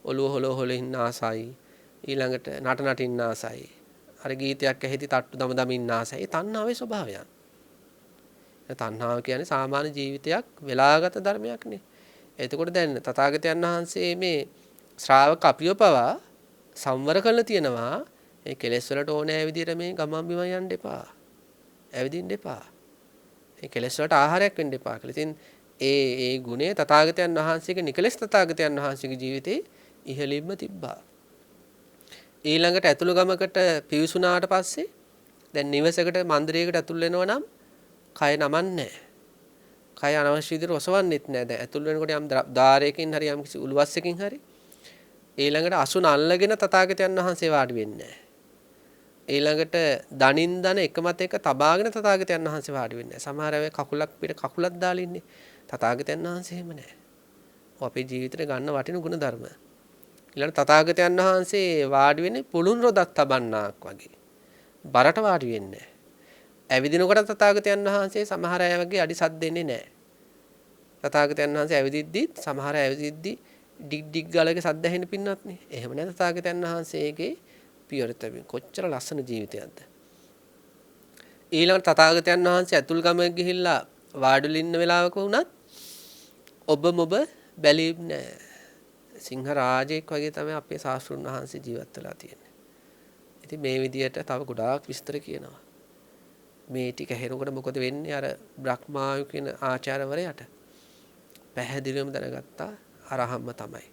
[SPEAKER 1] ඔලුව හොල ඉන්න ආසයි. ඊළඟට නට ඉන්න ආසයි. අර ගීතයක් ඇහිදී තට්ටු දම ඉන්න ආසයි. ඒ තණ්හාවේ ස්වභාවයන්. තණ්හාව කියන්නේ සාමාන්‍ය ජීවිතයක් වෙලාගත ධර්මයක්නේ. එතකොට දැන් තථාගතයන් වහන්සේ මේ ශ්‍රාවක අපිව පවා සංවර කරලා තියෙනවා. මේ කෙලෙස් වලට ඕනෑ විදිහට මේ ගමන් බිමන් යන්න එපා. ඇවිදින්න එපා. මේ කෙලෙස් වලට ආහාරයක් වෙන්න එපා කියලා. ඉතින් ඒ ගුණය තථාගතයන් වහන්සේගේ නිකලෙස් තථාගතයන් වහන්සේගේ ජීවිතේ ඉහළින්ම තිබ්බා. ඊළඟට ඇතුළු ගමකට පිවිසුනාට පස්සේ දැන් නිවසකට මන්දිරයකට ඇතුල් වෙනවා නම් කය නමන්නේ නැහැ. කය අනවශ්‍ය විදිහට ඔසවන්නෙත් නැහැ. දැන් ඇතුල් වෙනකොට යම් ධාරයකින් හරි යම් කිසි උළුවස්සකින් හරි ඊළඟට අසුන අල්ලගෙන තථාගතයන් වහන්සේ වාඩි වෙන්නේ නැහැ. ඊළඟට දන එක මත එක තබාගෙන තථාගතයන් වහන්සේ වාඩි වෙන්නේ නැහැ. සමහර අය කකුලක් පිට කකුලක් දාලා ඉන්නේ. තථාගතයන් වහන්සේ එහෙම නැහැ. අපේ ජීවිතේ ගන්න වටින ගුණ ධර්ම. ඊළඟට තථාගතයන් වහන්සේ වාඩි වෙන්නේ පුළුන් රොදක් තබන්නාක් වගේ. බරට වාඩි වෙන්නේ නැහැ. ඇවිදිනකොට තථාගතයන් වහන්සේ සමහර අය වගේ අඩි සද්ද දෙන්නේ නැහැ. තථාගතයන් වහන්සේ ඇවිදිද්දි සමහර ඇවිදිද්දි ඩිග් ගාලක සද්ද ඇහෙන පින්නත් නේ. එහෙම නැත්නම් තථාගතයන් වහන්සේගේ පියවර තැබීම. කොච්චර ලස්සන ජීවිතයක්ද. ඊළඟ තථාගතයන් වහන්සේ අතුල්ගම ගිහිල්ලා වාඩිලා ඉන්න වෙලාවක වුණත් ඔබ මොබ බැලීම් නෑ. සිංහ රාජෙක් වගේ තමයි අපේ ශාස්ත්‍රුන් වහන්සේ ජීවත් වෙලා තියෙන්නේ. ඉතින් මේ විදියට තව ගොඩාක් විස්තර කියනවා. මේ ටික හෙනකොට මොකද වෙන්නේ අර බ්‍රහ්මායු කියන ආචාර්යවරයාට? පැහැදිලිවම දැනගත්තා අරහම්ම තමයි.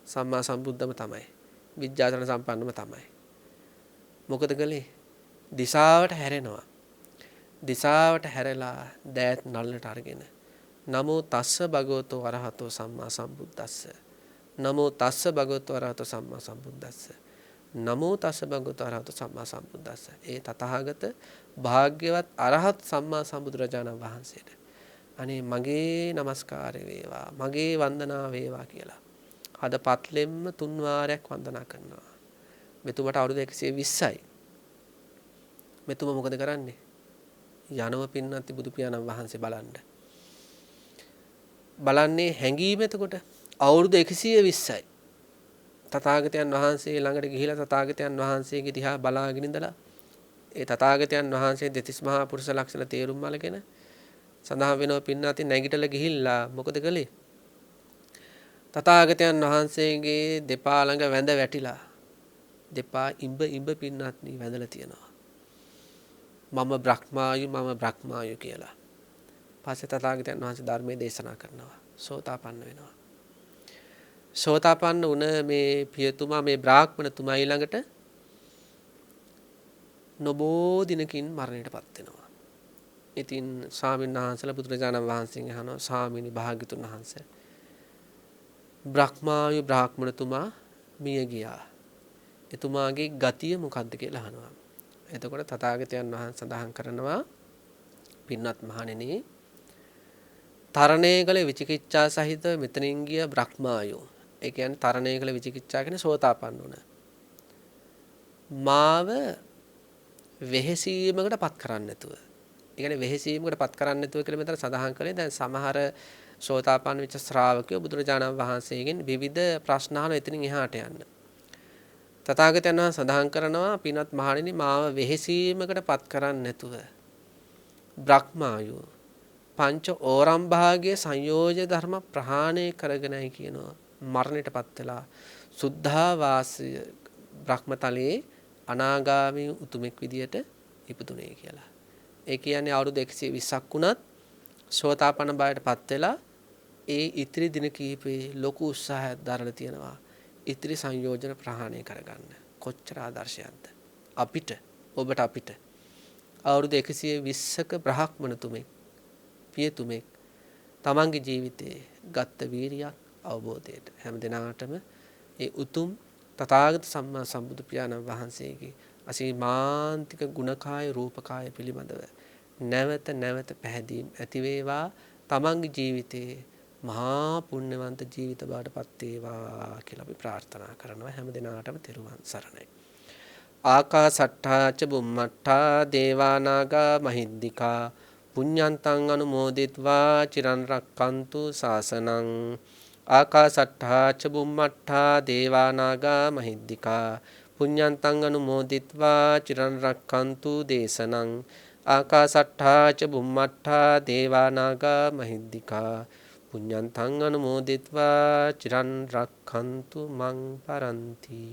[SPEAKER 1] සම්මා සම්බුද්ධම තමයි. විද්‍යාචරණ සම්පන්නම තමයි. මොකද කළේ? දිශාවට හැරෙනවා. දිශාවට හැරලා දෑත් නල්ලට අරගෙන නමෝ තස්ස භගවතෝ අරහතෝ සම්මා සම්බුද්දස්ස. නමෝ තස්ස භගවතෝ අරහතෝ සම්මා සම්බුද්දස්ස. නමෝ තස්ස භගවතෝ අරහතෝ සම්මා සම්බුද්දස්ස. ඒ තථාගත භාග්‍යවත් අරහත් සම්මා සම්බුදුරජාණන් වහන්සේට අනේ මගේ নমස්කාරය වේවා, මගේ වන්දනා වේවා කියලා අද පත්ලෙම්ම 3 වාරයක් වන්දනා කරනවා. මෙතුමට අවුරුදු 120යි. මෙතුම මොකද කරන්නේ? යනව පින්නත් බුදු පියාණන් වහන්සේ බලන්නේ හැංගීම. එතකොට අවුරුදු 120යි. තථාගතයන් වහන්සේ ළඟට ගිහිලා තථාගතයන් වහන්සේගේ දිහා බලාගෙන ඉඳලා ඒ තථාගතයන් වහන්සේ දෙතිස් මහා පුරුෂ ලක්ෂණ තේරුම් අරගෙන සඳහන් වෙනවා පින්නත් නැගිටලා ගිහිල්ලා මොකද කළේ? තථාගතයන් වහන්සේගේ දෙපා ළඟ වැඳ වැටිලා දෙපා ඉඹ පින්නත්නි වැඳලා තියෙනවා. මම බ්‍රහ්මායු කියලා. පස්සේ තථාගතයන් වහන්සේ ධර්මයේ දේශනා කරනවා. සෝතාපන්න වෙනවා. සෝතාපන්න වුණ මේ පියතුමා මේ බ්‍රාහ්මණතුමා ඊළඟට නොබෝ දිනකින් මරණයටපත් වෙනවා. ඉතින් ස්වාමීන් වහන්සේලා බුදුරජාණන් වහන්සේගෙන් අහනවා ස්වාමීනි භාග්‍යතුන් වහන්සේ බ්‍රහ්මායු බ්‍රාහ්මණතුමා මිය ගියා. එතුමාගේ ගතිය මොකක්ද කියලා අහනවා. එතකොට තථාගතයන් වහන්සේ සඳහන් කරනවා පින්වත් මහණෙනි තරණය කළ විචිකිච්ඡා සහිත මෙතනින් ගිය බ්‍රහ්මායු. ඒ කියන්නේ තරණය කළ විචිකිච්ඡා කියන්නේ සෝතාපන්න වුණ. මාව වෙහෙසීමකට පත් කරන්නේ නැතුව. ඒ කියන්නේ වෙහෙසීමකට පත් කරන්නේ නැතුව කියලා මෙතන සඳහන් කළේ දැන් සමහර සෝතාපන්න වෙච්ච ශ්‍රාවකයෝ බුදුරජාණන් වහන්සේගෙන් විවිධ ප්‍රශ්න අහන එතනින් එහාට යන්න. තථාගතයන් වහන්සේ සඳහන් කරනවා පින්වත් මහණෙනි මාව වෙහෙසීමකට පත් කරන්නේ නැතුව බ්‍රහ්මායු පංච ඕරම් භාගයේ සංයෝජ ධර්ම ප්‍රහාණය කරගෙනයි කියනවා. මරණයටපත් වෙලා සුද්ධාවාසය බ්‍රහ්මතලයේ අනාගාමී උතුමෙක් විදියට ඉපදුනේ කියලා. ඒ කියන්නේ අවුරුදු 120ක් වුණත් සෝතාපන්න බවටපත් වෙලා ඒ ඉතිරි දින කිහිපේ ලොකු උත්සාහයක් දරලා තියෙනවා. ඉතිරි සංයෝජන ප්‍රහාණය කරගන්න. කොච්චර ආදර්ශයක්ද අපිට අපිට අවුරුදු 120ක බ්‍රහ්මණතුමෙක් පියතුමෙක් තමන්ගේ ජීවිතේ ගත්ත වීරියක් අවබෝධයට හැම දිනාටම ඒ උතුම් තථාගත සම්මා සම්බුදු පියාණන් වහන්සේගේ අසීමාන්තික ගුණකාය රූපකාය පිළිබඳව නැවත පැහැදීම් ඇති වේවා. තමන්ගේ ජීවිතේ මහා පුණ්‍යවන්ත ජීවිත බවට පත් වේවා කියලා අපි ප්‍රාර්ථනා කරනවා. හැම දිනාටම තෙරුවන් සරණයි. ආකාසට්ඨා ච බුම්මට්ඨා දේවානාගා මහිද්దికා පුඤ්ඤන්තං අනුමෝදිත्वा චිරන් රක්칸තු ශාසනං. ආකාසට්ඨා ච බුම්මට්ඨා දේවානාගා මහිද්దికා පුඤ්ඤන්තං අනුමෝදිත्वा චිරන් රක්칸තු දේශනං. ආකාසට්ඨා ච බුම්මට්ඨා දේවානාගා මහිද්దికා පුඤ්ඤන්තං අනුමෝදිත्वा චිරන් රක්칸තු මං පරන්ති.